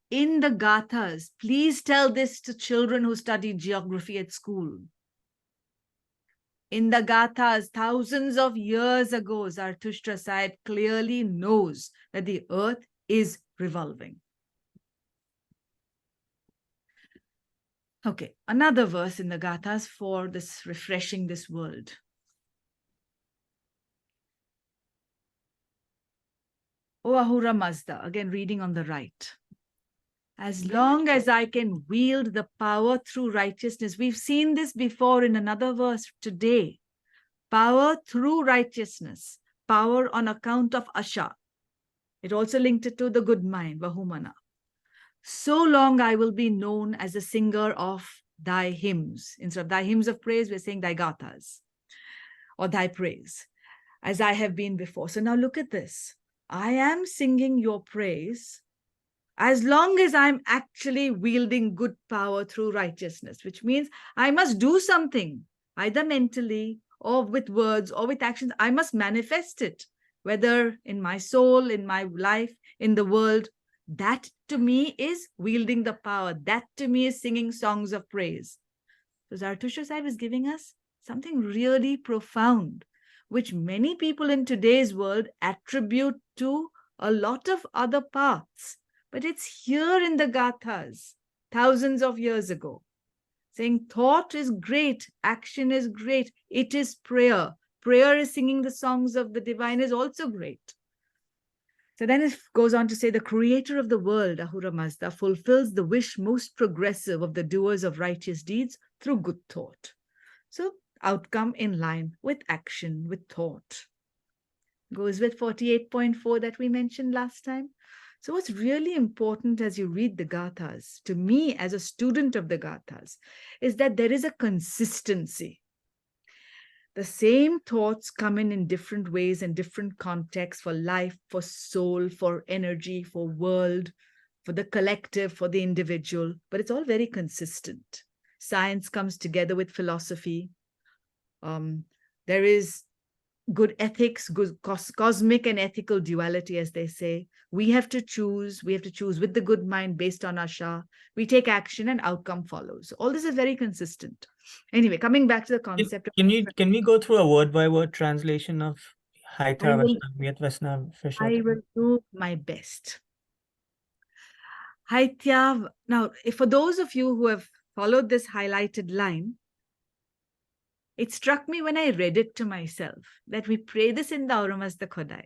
A: in the Gathas. Please tell this to children who study geography at school. In the Gathas, thousands of years ago, Zarathustra Sahib clearly knows that the earth is revolving. Okay, another verse in the Gathas for this refreshing this world. O Ahura Mazda, again reading on the right. As long as I can wield the power through righteousness, we've seen this before in another verse today. Power through righteousness, power on account of Asha. It also linked it to the good mind, Vahumana. So long I will be known as a singer of thy hymns. Instead of thy hymns of praise, we're saying thy gathas or thy praise, as I have been before. So now look at this. I am singing your praise as long as I'm actually wielding good power through righteousness, which means I must do something, either mentally or with words or with actions. I must manifest it, whether in my soul, in my life, in the world. That to me is wielding the power. That to me is singing songs of praise. So Zarathustra Sahib is giving us something really profound, which many people in today's world attribute to a lot of other paths. But it's here in the Gathas, thousands of years ago, saying thought is great, action is great, it is prayer. Prayer is singing the songs of the divine is also great. So then it goes on to say, the creator of the world, Ahura Mazda, fulfills the wish most progressive of the doers of righteous deeds through good thought. So outcome in line with action, with thought. Goes with 48.4 that we mentioned last time. So what's really important as you read the Gathas, to me as a student of the Gathas, is that there is a consistency. The same thoughts come in different ways and different contexts for life, for soul, for energy, for world, for the collective, for the individual, but it's all very consistent. Science comes together with philosophy. There is good ethics, good cosmic and ethical duality, as they say. We have to choose with the good mind based on Asha. We take action and outcome follows. All this is very consistent. Anyway, coming back to the concept of
F: Can we go through a word by word translation of Haitya
A: I will-
F: Vaishnav Vyat Vaishnav
A: I will do my best. Haitya, now, for those of you who have followed this highlighted line, it struck me when I read it to myself that we pray this in the Auramazda Khodai.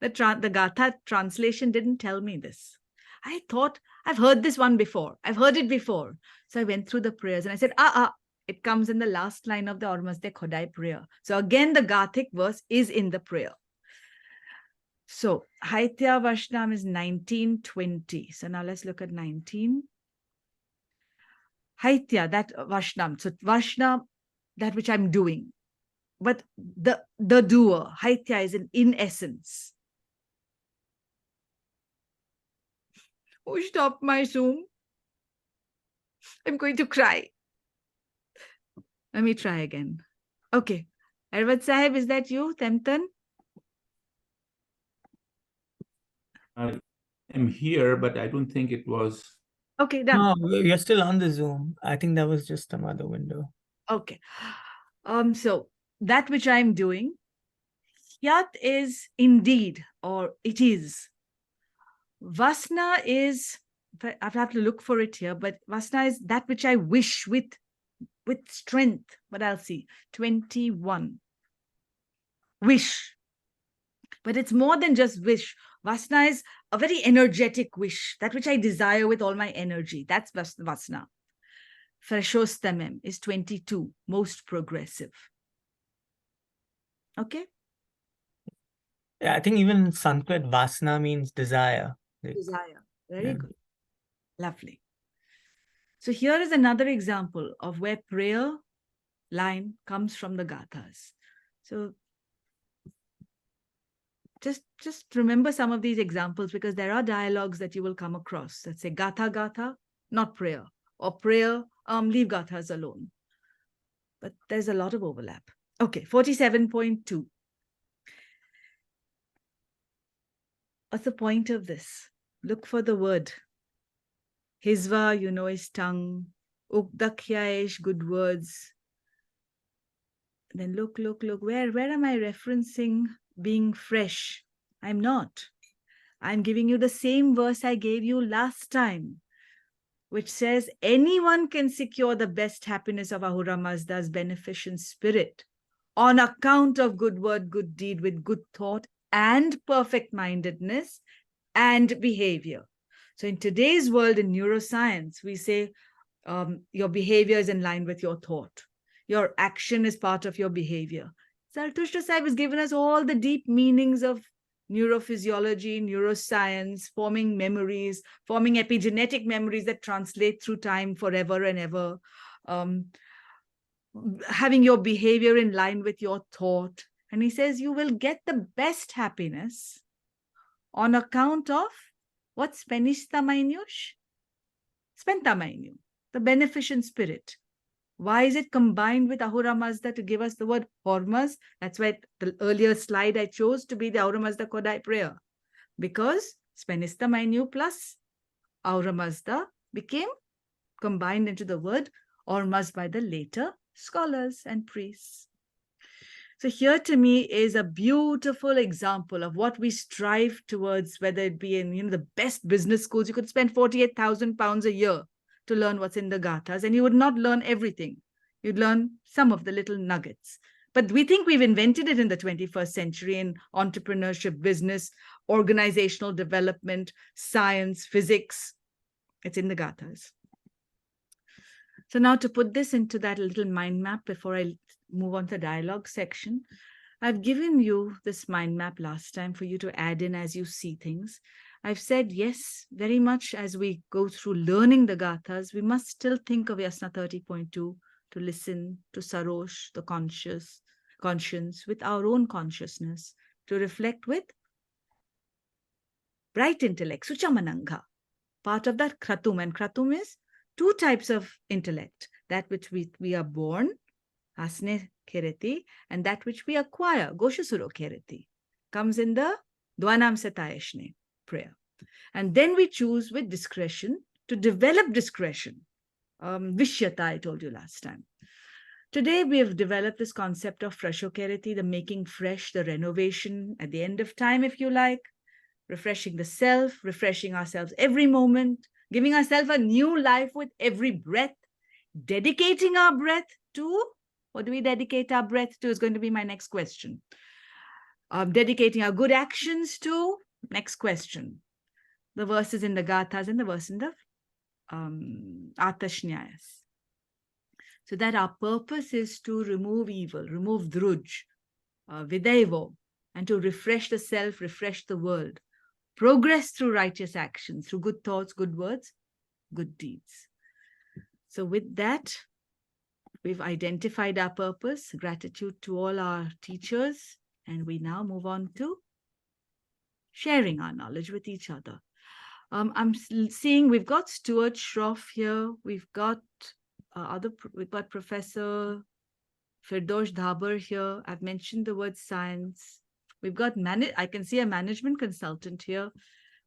A: The Gatha translation didn't tell me this. I thought, I've heard this one before. I've heard it before. So I went through the prayers and I said, it comes in the last line of the Auramazda Khodai prayer. So again, the Gathic verse is in the prayer. So Haitya Vaishnav is 1920. So now let's look at 19. Haitya, that Vaishnav. So Vaishnav, that which I'm doing. But the doer, Haitya, is in essence. Oh, stop my Zoom. I'm going to cry. Let me try again. Okay. Arvad Sahib, is that you, Temtan?
D: I am here, but I don't think it was.
A: Okay, done.
F: No, you're still on the Zoom. I think that was just some other window.
A: Okay. So that which I'm doing, Yat is indeed, or it is. Vasna is, I have to look for it here, but Vasna is that which I wish with strength. But I'll see. 21. Wish. But it's more than just wish. Vasna is a very energetic wish, that which I desire with all my energy. That's Vasna. Freshostamem is 22, most progressive. Okay?
F: Yeah, I think even in Sanskrit, Vasna means desire.
A: Desire. Very good. Lovely. So here is another example of where prayer line comes from the Gathas. So just remember some of these examples, because there are dialogues that you will come across that say Gatha, Gatha, not prayer, or prayer, leave Gathas alone. But there's a lot of overlap. Okay, 47.2. What's the point of this? Look for the word. Hisva, you know, is tongue. Ukdakya is good words. Then look. Where am I referencing being fresh? I'm not. I'm giving you the same verse I gave you last time, which says anyone can secure the best happiness of Ahura Mazda's beneficent spirit on account of good word, good deed, with good thought and perfect mindedness and behavior. So in today's world, in neuroscience, we say your behavior is in line with your thought. Your action is part of your behavior. Zarathustra Sahib has given us all the deep meanings of neurophysiology, neuroscience, forming memories, forming epigenetic memories that translate through time forever and ever, having your behavior in line with your thought. And he says you will get the best happiness on account of what's Spenistamainiush? Spentamainu, the beneficent spirit. Why is it combined with Ahura Mazda to give us the word Hormaz? That's why the earlier slide I chose to be the Ahura Mazda Kodai prayer. Because Spenistamainu plus Ahura Mazda became combined into the word Hormaz by the later scholars and priests. So here to me is a beautiful example of what we strive towards, whether it be in the best business schools. You could spend 48,000 pounds a year to learn what's in the Gathas, and you would not learn everything. You'd learn some of the little nuggets. But we think we've invented it in the 21st century in entrepreneurship, business, organizational development, science, physics. It's in the Gathas. So now to put this into that little mind map before I move on to the dialogue section, I've given you this mind map last time for you to add in as you see things. I've said, yes, very much as we go through learning the Gathas, we must still think of Yasna 30.2 to listen to Sarosh, the conscience, with our own consciousness, to reflect with bright intellect, Suchamananga, part of that Kratum. And Kratum is two types of intellect, that which we are born, Asne Kereti, and that which we acquire, Goshasuro Kereti, comes in the Dwanam Satayashne prayer. And then we choose with discretion to develop discretion. Vishyata, I told you last time. Today, we have developed this concept of Freshokereti, the making fresh, the renovation at the end of time, if you like, refreshing the self, refreshing ourselves every moment, giving ourselves a new life with every breath, dedicating our breath to, what do we dedicate our breath to is going to be my next question. Dedicating our good actions to, next question. The verses in the Gathas and the verse in the Atashnyayas. So that our purpose is to remove evil, remove druj, videvo, and to refresh the self, refresh the world, progress through righteous actions, through good thoughts, good words, good deeds. So with that, we've identified our purpose, gratitude to all our teachers, and we now move on to sharing our knowledge with each other. I'm seeing we've got Stuart Shroff here. We've got Professor Firdosh Dhaber here. I've mentioned the word science. We've got I can see a management consultant here.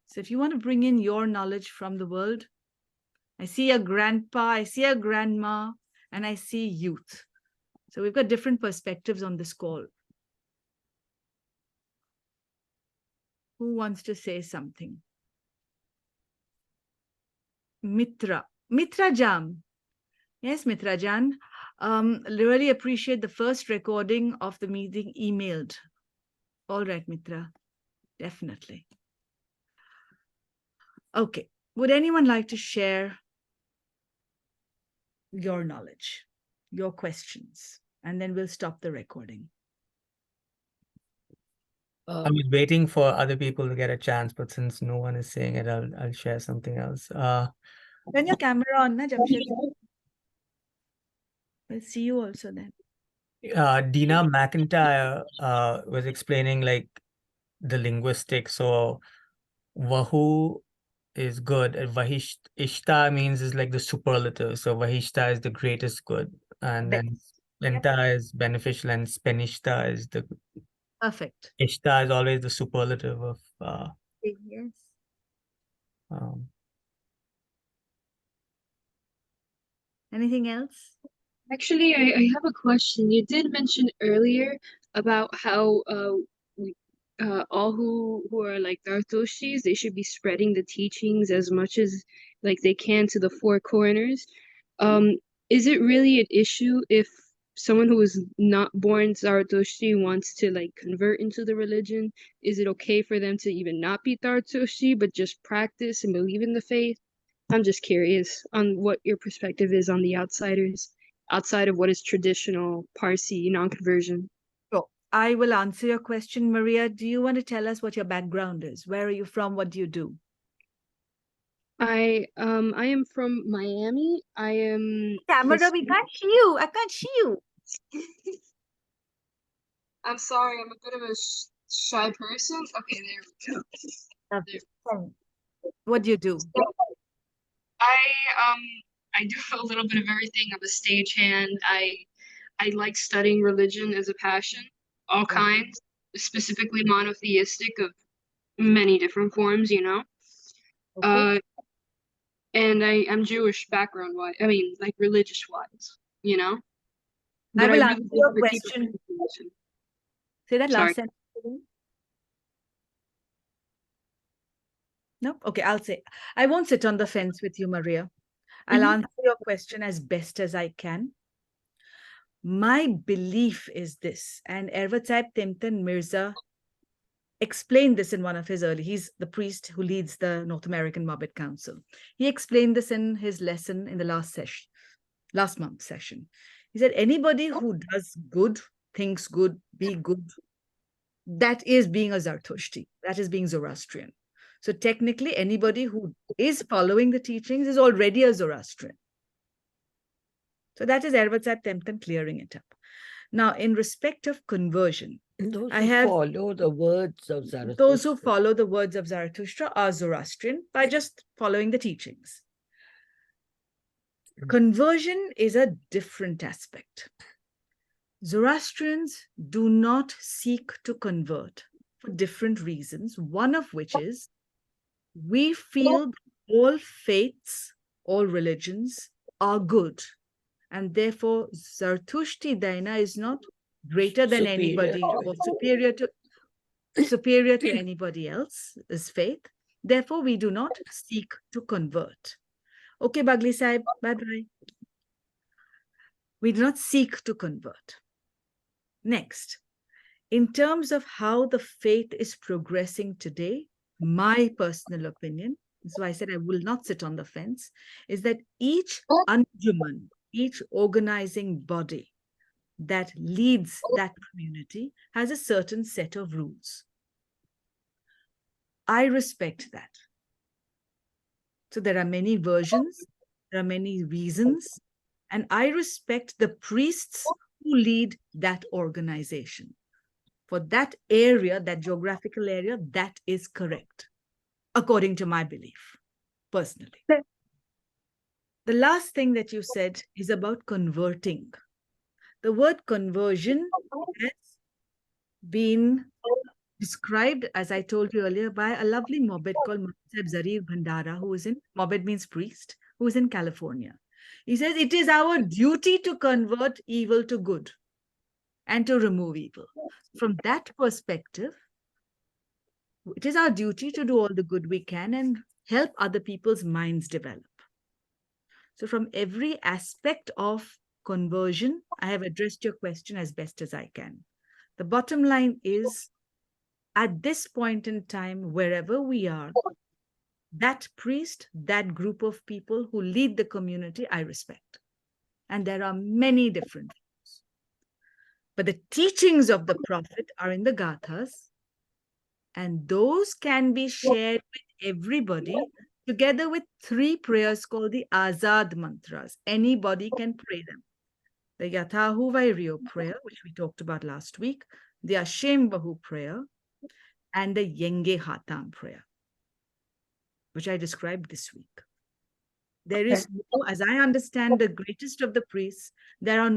A: So if you want to bring in your knowledge from the world, I see a grandpa, I see a grandma, and I see youth. So we've got different perspectives on this call. Who wants to say something? Mitra Jam. Yes, Mitra Jan. Really appreciate the first recording of the meeting emailed. All right, Mitra. Definitely. Okay. Would anyone like to share your knowledge, your questions? And then we'll stop the recording.
F: I was waiting for other people to get a chance, but since no one is saying it, I'll share something else.
A: Turn your camera on, na, Jamshed. We'll see you also then.
F: Dina McIntyre was explaining like the linguistics. So Vahu is good. And Ishta means is like the superlative. So Vahishta is the greatest good. And then Spenta is beneficial and Spenishta is the
A: perfect.
F: Ishta is always the superlative of
A: yes. Anything else?
N: Actually, I have a question. You did mention earlier about how all who are like Dartoshis, they should be spreading the teachings as much as like they can to the four corners. Is it really an issue if someone who is not born Zaratoshi wants to like convert into the religion? Is it okay for them to even not be Zaratoshi but just practice and believe in the faith? I'm just curious on what your perspective is on the outsiders, outside of what is traditional Parsi non-conversion.
A: Sure. I will answer your question, Maria. Do you want to tell us what your background is? Where are you from? What do you do?
N: I am from Miami. I am
A: Camera, we can't see you. I can't see you.
N: I'm sorry, I'm a bit of a shy person. Okay, there we go.
A: What do you do?
N: I do a little bit of everything. I'm a stagehand. I like studying religion as a passion, all kinds, specifically monotheistic of many different forms, you know.
A: Okay.
N: And I'm Jewish background wise. I mean, like religious wise, you know.
A: But I will answer your question. Say that last sentence. No? Okay, I'll say. I won't sit on the fence with you, Maria. I'll answer your question as best as I can. My belief is this, and Ervatsaib Temten Mirza explained this in one of his he's the priest who leads the North American Mobbit Council. He explained this in his lesson in the last month's session. He said, anybody who does good, thinks good, be good, that is being a Zartushti, that is being Zoroastrian. So technically, anybody who is following the teachings is already a Zoroastrian. So that is Ervatsaib Temten clearing it up. Now, in respect of conversion,
C: those who follow the words of Zarathustra.
A: Those who follow the words of Zarathustra are Zoroastrian by just following the teachings. Conversion is a different aspect. Zoroastrians do not seek to convert for different reasons, one of which is we feel that all faiths, all religions are good, and therefore Zarathushtri Daina is not greater than anybody or superior to anybody else's faith. Therefore, we do not seek to convert. Okay, Bagli Sahib, bye-bye. We do not seek to convert. Next, in terms of how the faith is progressing today, my personal opinion, so I said I will not sit on the fence, is that each Anjuman, each organizing body that leads that community has a certain set of rules. I respect that. So there are many versions, there are many reasons, and I respect the priests who lead that organization. For that area, that geographical area, that is correct, according to my belief, personally. The last thing that you said is about converting. The word conversion has been described, as I told you earlier, by a lovely Mobed called Mahasab Zarir Bhandara, who is in, Mobed means priest, who is in California. He says, it is our duty to convert evil to good and to remove evil. From that perspective, it is our duty to do all the good we can and help other people's minds develop. So from every aspect of conversion, I have addressed your question as best as I can. The bottom line is, at this point in time, wherever we are, that priest, that group of people who lead the community, I respect. And there are many different views. But the teachings of the Prophet are in the Gathas, and those can be shared with everybody together with 3 prayers called the Azad Mantras. Anybody can pray them. The Yathahu Vairyo prayer, which we talked about last week, the Ashem Bahu prayer, and the Yenge Hatam prayer, which I described this week. There is no, as I understand the greatest of the priests, there's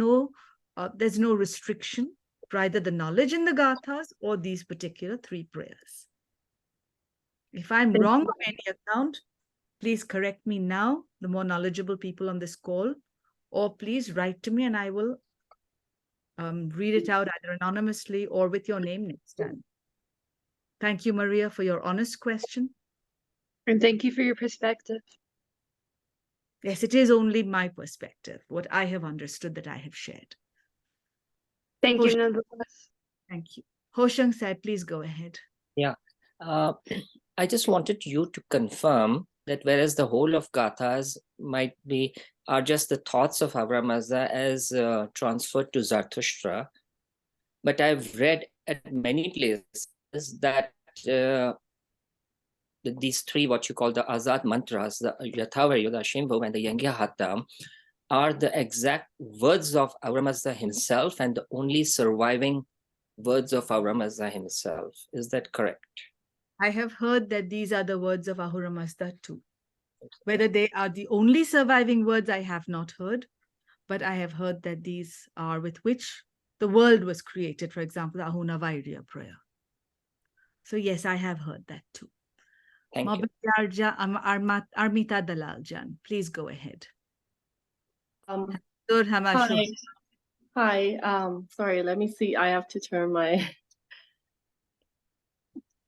A: no restriction for either the knowledge in the Gathas or these particular 3 prayers. If I'm wrong on any account, please correct me now, the more knowledgeable people on this call, or please write to me and I will read it out either anonymously or with your name next time. Thank you, Maria, for your honest question.
N: And thank you for your perspective.
A: Yes, it is only my perspective, what I have understood that I have shared.
N: Thank you, nonetheless.
A: Thank you. Hoshang Sai, please go ahead.
K: Yeah. I just wanted you to confirm that whereas the whole of Gathas are just the thoughts of Avram Mazda as transferred to Zarathustra, but I've read at many places that these 3, what you call the Azad Mantras, the Yathavaryo, the Ashimbo, and the Yengya Hatam, are the exact words of Avram Mazda himself and the only surviving words of Avram Mazda himself. Is that correct?
A: I have heard that these are the words of Ahura Mazda too. Whether they are the only surviving words, I have not heard, but I have heard that these are with which the world was created, for example, the Ahuna Vairya prayer. So yes, I have heard that too.
K: Thank you.
A: Armita Dalaljan, please go ahead.
O: Hi. Sorry, let me see. I have to turn my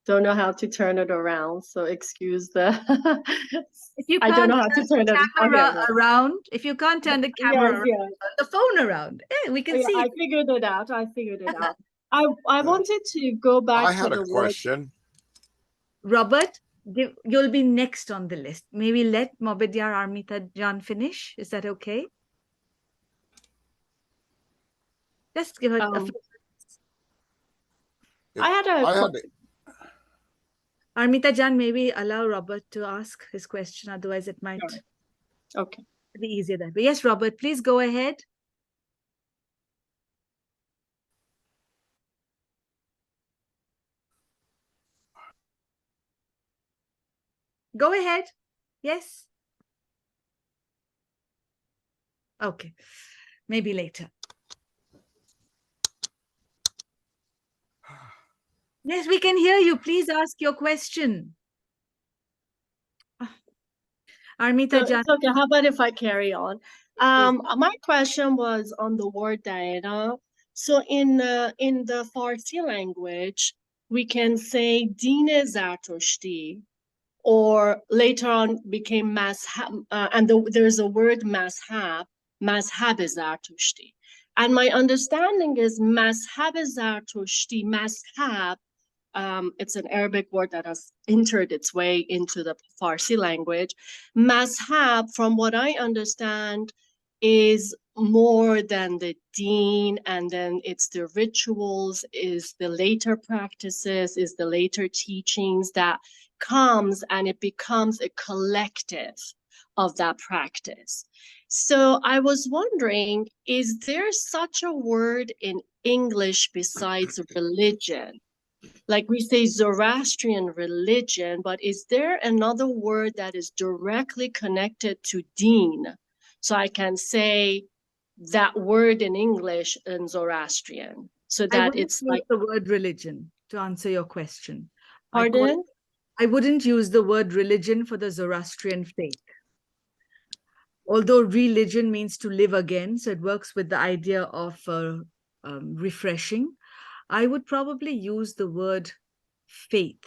O: don't know how to turn it around, so excuse the
A: if you
O: I
A: can't
O: don't know how to turn
A: the
O: it
A: camera around, if you can't turn the camera around,
O: yes.
A: turn the phone around. We can see.
O: I figured it out. I wanted to go back
E: I
O: to
E: had
O: the
E: a question.
A: Robert, you'll be next on the list. Maybe let Mobidyar Armita Jan finish. Is that okay? Just give her a few. Armita Jan, maybe allow Robert to ask his question, otherwise it might be easier that way. Yes, Robert, please go ahead. Go ahead. Yes. Okay. Maybe later. Yes, we can hear you. Please ask your question. Armita
O: So
A: Jan.
O: it's okay. How about if I carry on? My question was on the word Diana. So in the Farsi language, we can say Dine Zartushti, or later on became Mazhab, and there's a word Mazhab, Mazhab Zartushti. And my understanding is Mazhab Zartushti, Mazhab, it's an Arabic word that has entered its way into the Farsi language. Mazhab, from what I understand, is more than the deen, and then it's the rituals, is the later practices, is the later teachings that comes, and it becomes a collective of that practice. So I was wondering, is there such a word in English besides religion? Like we say Zoroastrian religion, but is there another word that is directly connected to deen? So I can say that word in English in Zoroastrian, so
A: I
O: that
A: wouldn't
O: it's
A: use
O: like,
A: the word religion to answer your question.
O: pardon?
A: I wouldn't use the word religion for the Zoroastrian faith. Although religion means to live again, so it works with the idea of refreshing, I would probably use the word faith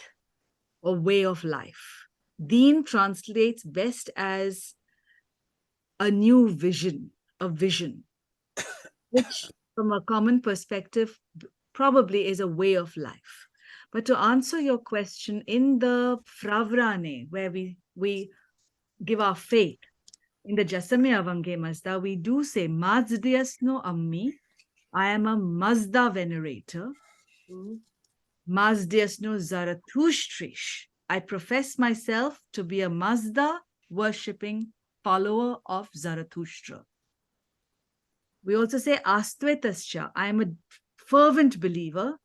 A: or way of life. Deen translates best as a new vision, a vision, which from a common perspective probably is a way of life. But to answer your question, in the Fravrane, where we give our faith, in the Jasame Avange Mazda, we do say, Mazdiasno Ammi, I am a Mazda venerator. Mazdiasno Zarathustrish, I profess myself to be a Mazda worshipping follower of Zarathustra. We also say Astvetascha, I am a fervent believer.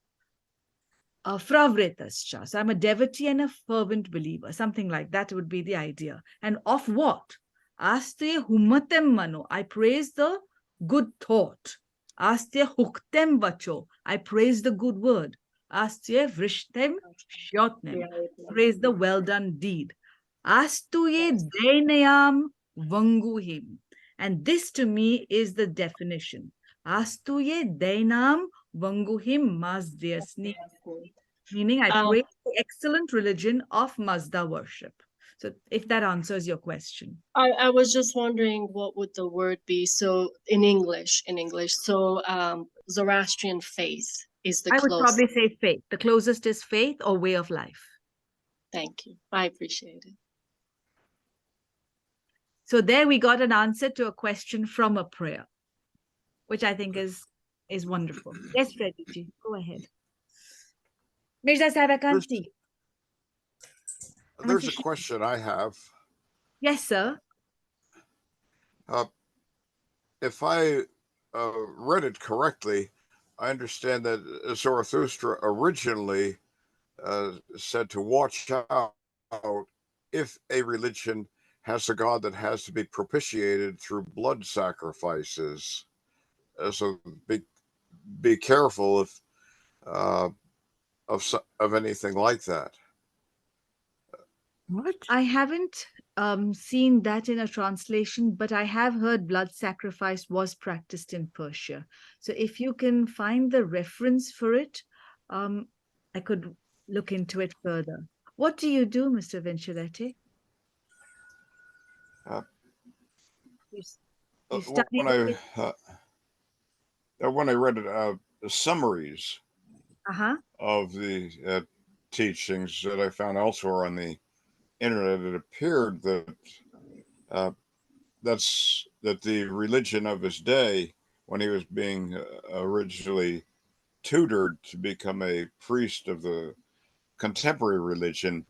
A: Pravretascha, so I'm a devotee and a fervent believer, something like that would be the idea. And of what? Aste humatem mano, I praise the good thought. Aste huktem vacho, I praise the good word. Aste vrishtem shyotnem, praise the well done deed. Astuye dainayam vanguhim. And this to me is the definition. Astuye dainam vanguhim mazdyasni. Meaning I praise the excellent religion of Mazda worship. So if that answers your question.
O: I was just wondering what would the word be. So in English, so Zoroastrian faith is the
A: I would
O: closest.
A: probably say faith. The closest is faith or way of life.
O: Thank you. I appreciate it.
A: So there we got an answer to a question from a prayer, which I think is wonderful. Yes, Freddy, go ahead. Mirza Sahib, I can't see.
E: There's a question I have.
A: Yes, sir.
E: If I read it correctly, I understand that Zarathustra originally said to watch out if a religion has a god that has to be propitiated through blood sacrifices. So be careful if of anything like that.
C: What?
A: I haven't seen that in a translation, but I have heard blood sacrifice was practiced in Persia. So if you can find the reference for it, I could look into it further. What do you do, Mr. Venturete? You study
E: when I read the summaries
A: Uh-huh.
E: of the teachings that I found elsewhere on the internet, it appeared that that the religion of his day, when he was being originally tutored to become a priest of the contemporary religion,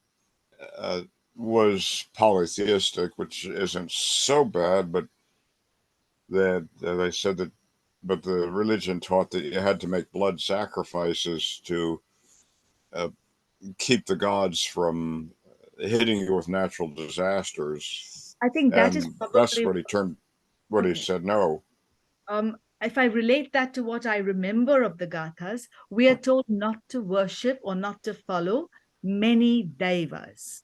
E: was polytheistic, which isn't so bad, but that they said that, but the religion taught that you had to make blood sacrifices to keep the gods from hitting you with natural disasters.
A: I think that is
E: That's
A: probably
E: what he turned, what he said no.
A: if I relate that to what I remember of the Gathas, we are told not to worship or not to follow many devas.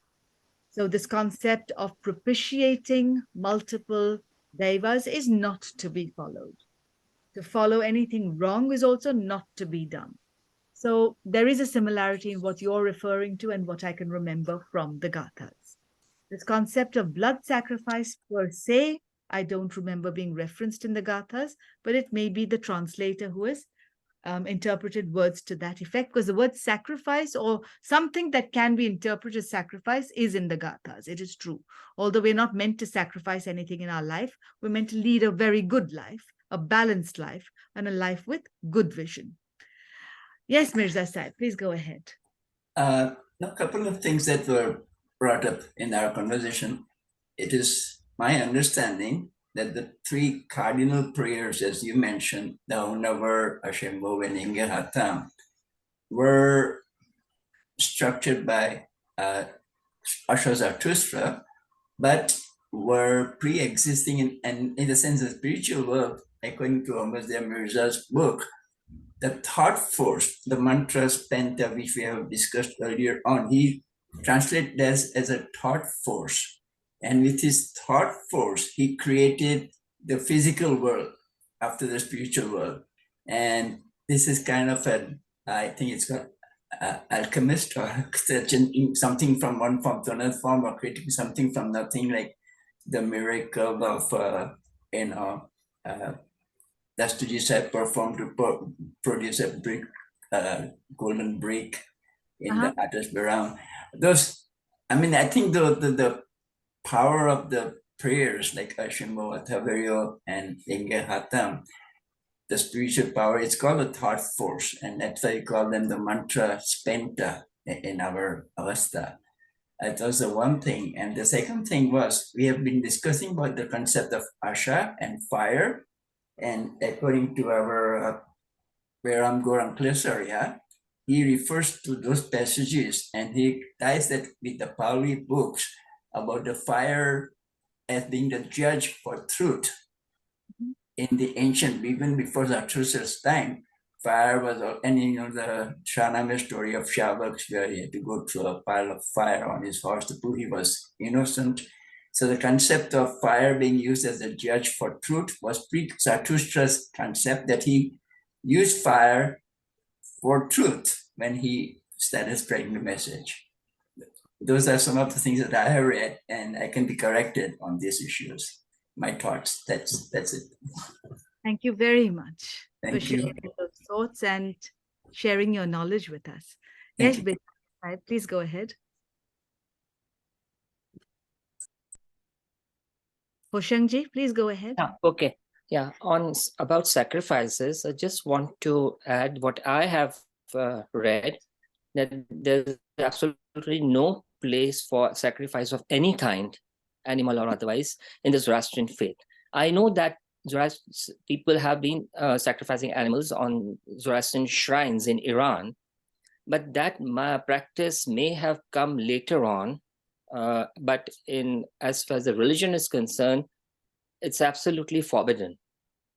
A: So this concept of propitiating multiple devas is not to be followed. To follow anything wrong is also not to be done. So there is a similarity in what you're referring to and what I can remember from the Gathas. This concept of blood sacrifice per se, I don't remember being referenced in the Gathas, but it may be the translator who has interpreted words to that effect, because the word sacrifice or something that can be interpreted as sacrifice is in the Gathas. It is true. Although we're not meant to sacrifice anything in our life, we're meant to lead a very good life, a balanced life, and a life with good vision. Yes, Mirza Sahib, please go ahead.
H: A couple of things that were brought up in our conversation. It is my understanding that the three cardinal prayers, as you mentioned, the Unavar, Ashembo, and Ingehatam, were structured by Asha Zarathustra, but were pre-existing and in the sense of spiritual world, according to Ahmadiyya Mirza's book, the thought force, the mantra spenta, which we have discussed earlier on, he translated this as a thought force. And with his thought force, he created the physical world after the spiritual world. And this is kind of I think it's got alchemist or something from one form to another form, or creating something from nothing, like the miracle of, Dastuji Sahib performed to produce a brick, golden brick in the Atas Baram. Those, I mean, I think the power of the prayers like Ashimbo, Ataverio, and Inge Hatam, the spiritual power, it's called a thought force. And that's why we call them the mantra spenta in our avastha. That was the one thing. And the second thing was, we have been discussing about the concept of Asha and fire. And according to our Veram Goram Klesarya, he refers to those passages and he ties that with the Pali books about the fire as being the judge for truth. In the ancient, even before Zarathustra's time, fire was, and you know the Shahnameh story of Shavak, where he had to go through a pile of fire on his horse to prove he was innocent. So the concept of fire being used as a judge for truth was pre-Zarathustra's concept, that he used fire for truth when he started spreading the message. Those are some of the things that I have read, and I can be corrected on these issues. My thoughts, that's it.
A: Thank you very much for
H: Thank you.
A: sharing those thoughts and sharing your knowledge with us.
H: Thank
A: Yes,
H: you.
A: Bidya, please go ahead. Hoshangji, please go ahead.
K: Okay. Yeah, about sacrifices, I just want to add what I have read, that there's absolutely no place for sacrifice of any kind, animal or otherwise, in the Zoroastrian faith. I know that people have been sacrificing animals on Zoroastrian shrines in Iran, but that practice may have come later on. But as far as the religion is concerned, it's absolutely forbidden,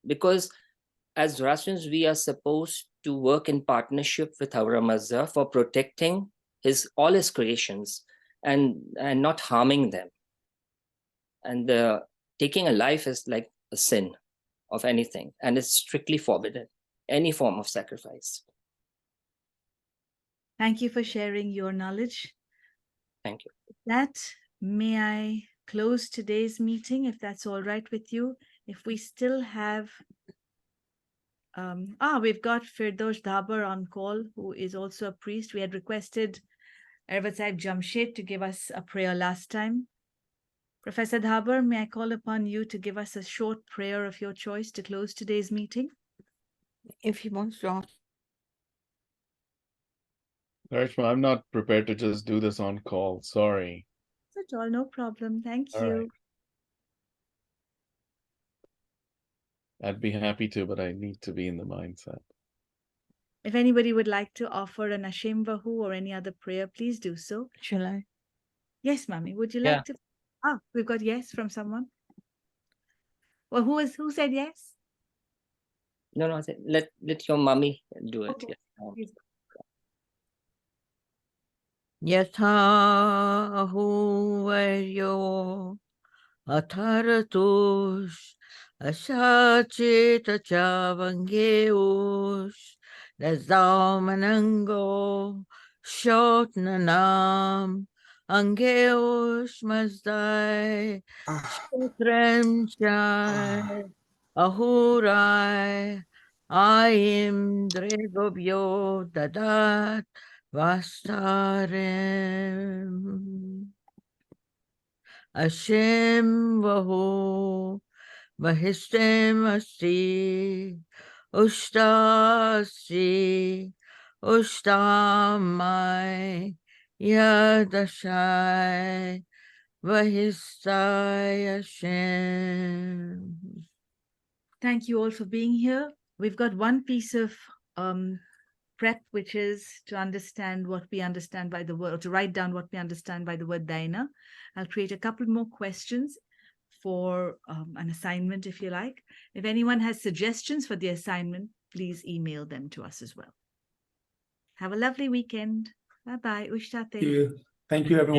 K: because as Zoroastrians, we are supposed to work in partnership with our Mazda for protecting all his creations and not harming them. And taking a life is like a sin of anything, and it's strictly forbidden, any form of sacrifice.
A: Thank you for sharing your knowledge.
K: Thank you.
A: With that, may I close today's meeting, if that's all right with you? If we still have, we've got Firdosh Dhabar on call, who is also a priest. We had requested Arvat Sahib Jamshed to give us a prayer last time. Professor Dhabar, may I call upon you to give us a short prayer of your choice to close today's meeting?
C: If he wants to.
P: Karishma, I'm not prepared to just do this on call. Sorry.
A: That's all, no problem. Thank
P: All
A: you.
P: right. I'd be happy to, but I need to be in the mindset.
A: If anybody would like to offer an Hashem Vahu or any other prayer, please do so.
C: Shall I?
A: Yes, Mami, would you like to? We've got yes from someone. Well, who said yes?
K: No, I said let your mummy do it.
A: Okay. Please.
C: Yatha ahuvaryo atharatush ashachita chavangeush lazamanango shotnanam angeush mazdai shotrem chai ahurai aim dregobyo dadat vastarem Hashem vahu vahistem asti ushtasi ushtamai yadashai vahistai Hashem.
A: Thank you all for being here. We've got one piece of prep, which is to understand what we understand by the word, or to write down what we understand by the word Daina. I'll create a couple more questions for an assignment, if you like. If anyone has suggestions for the assignment, please email them to us as well. Have a lovely weekend. Bye-bye. Ushtate.
D: Thank you, everyone.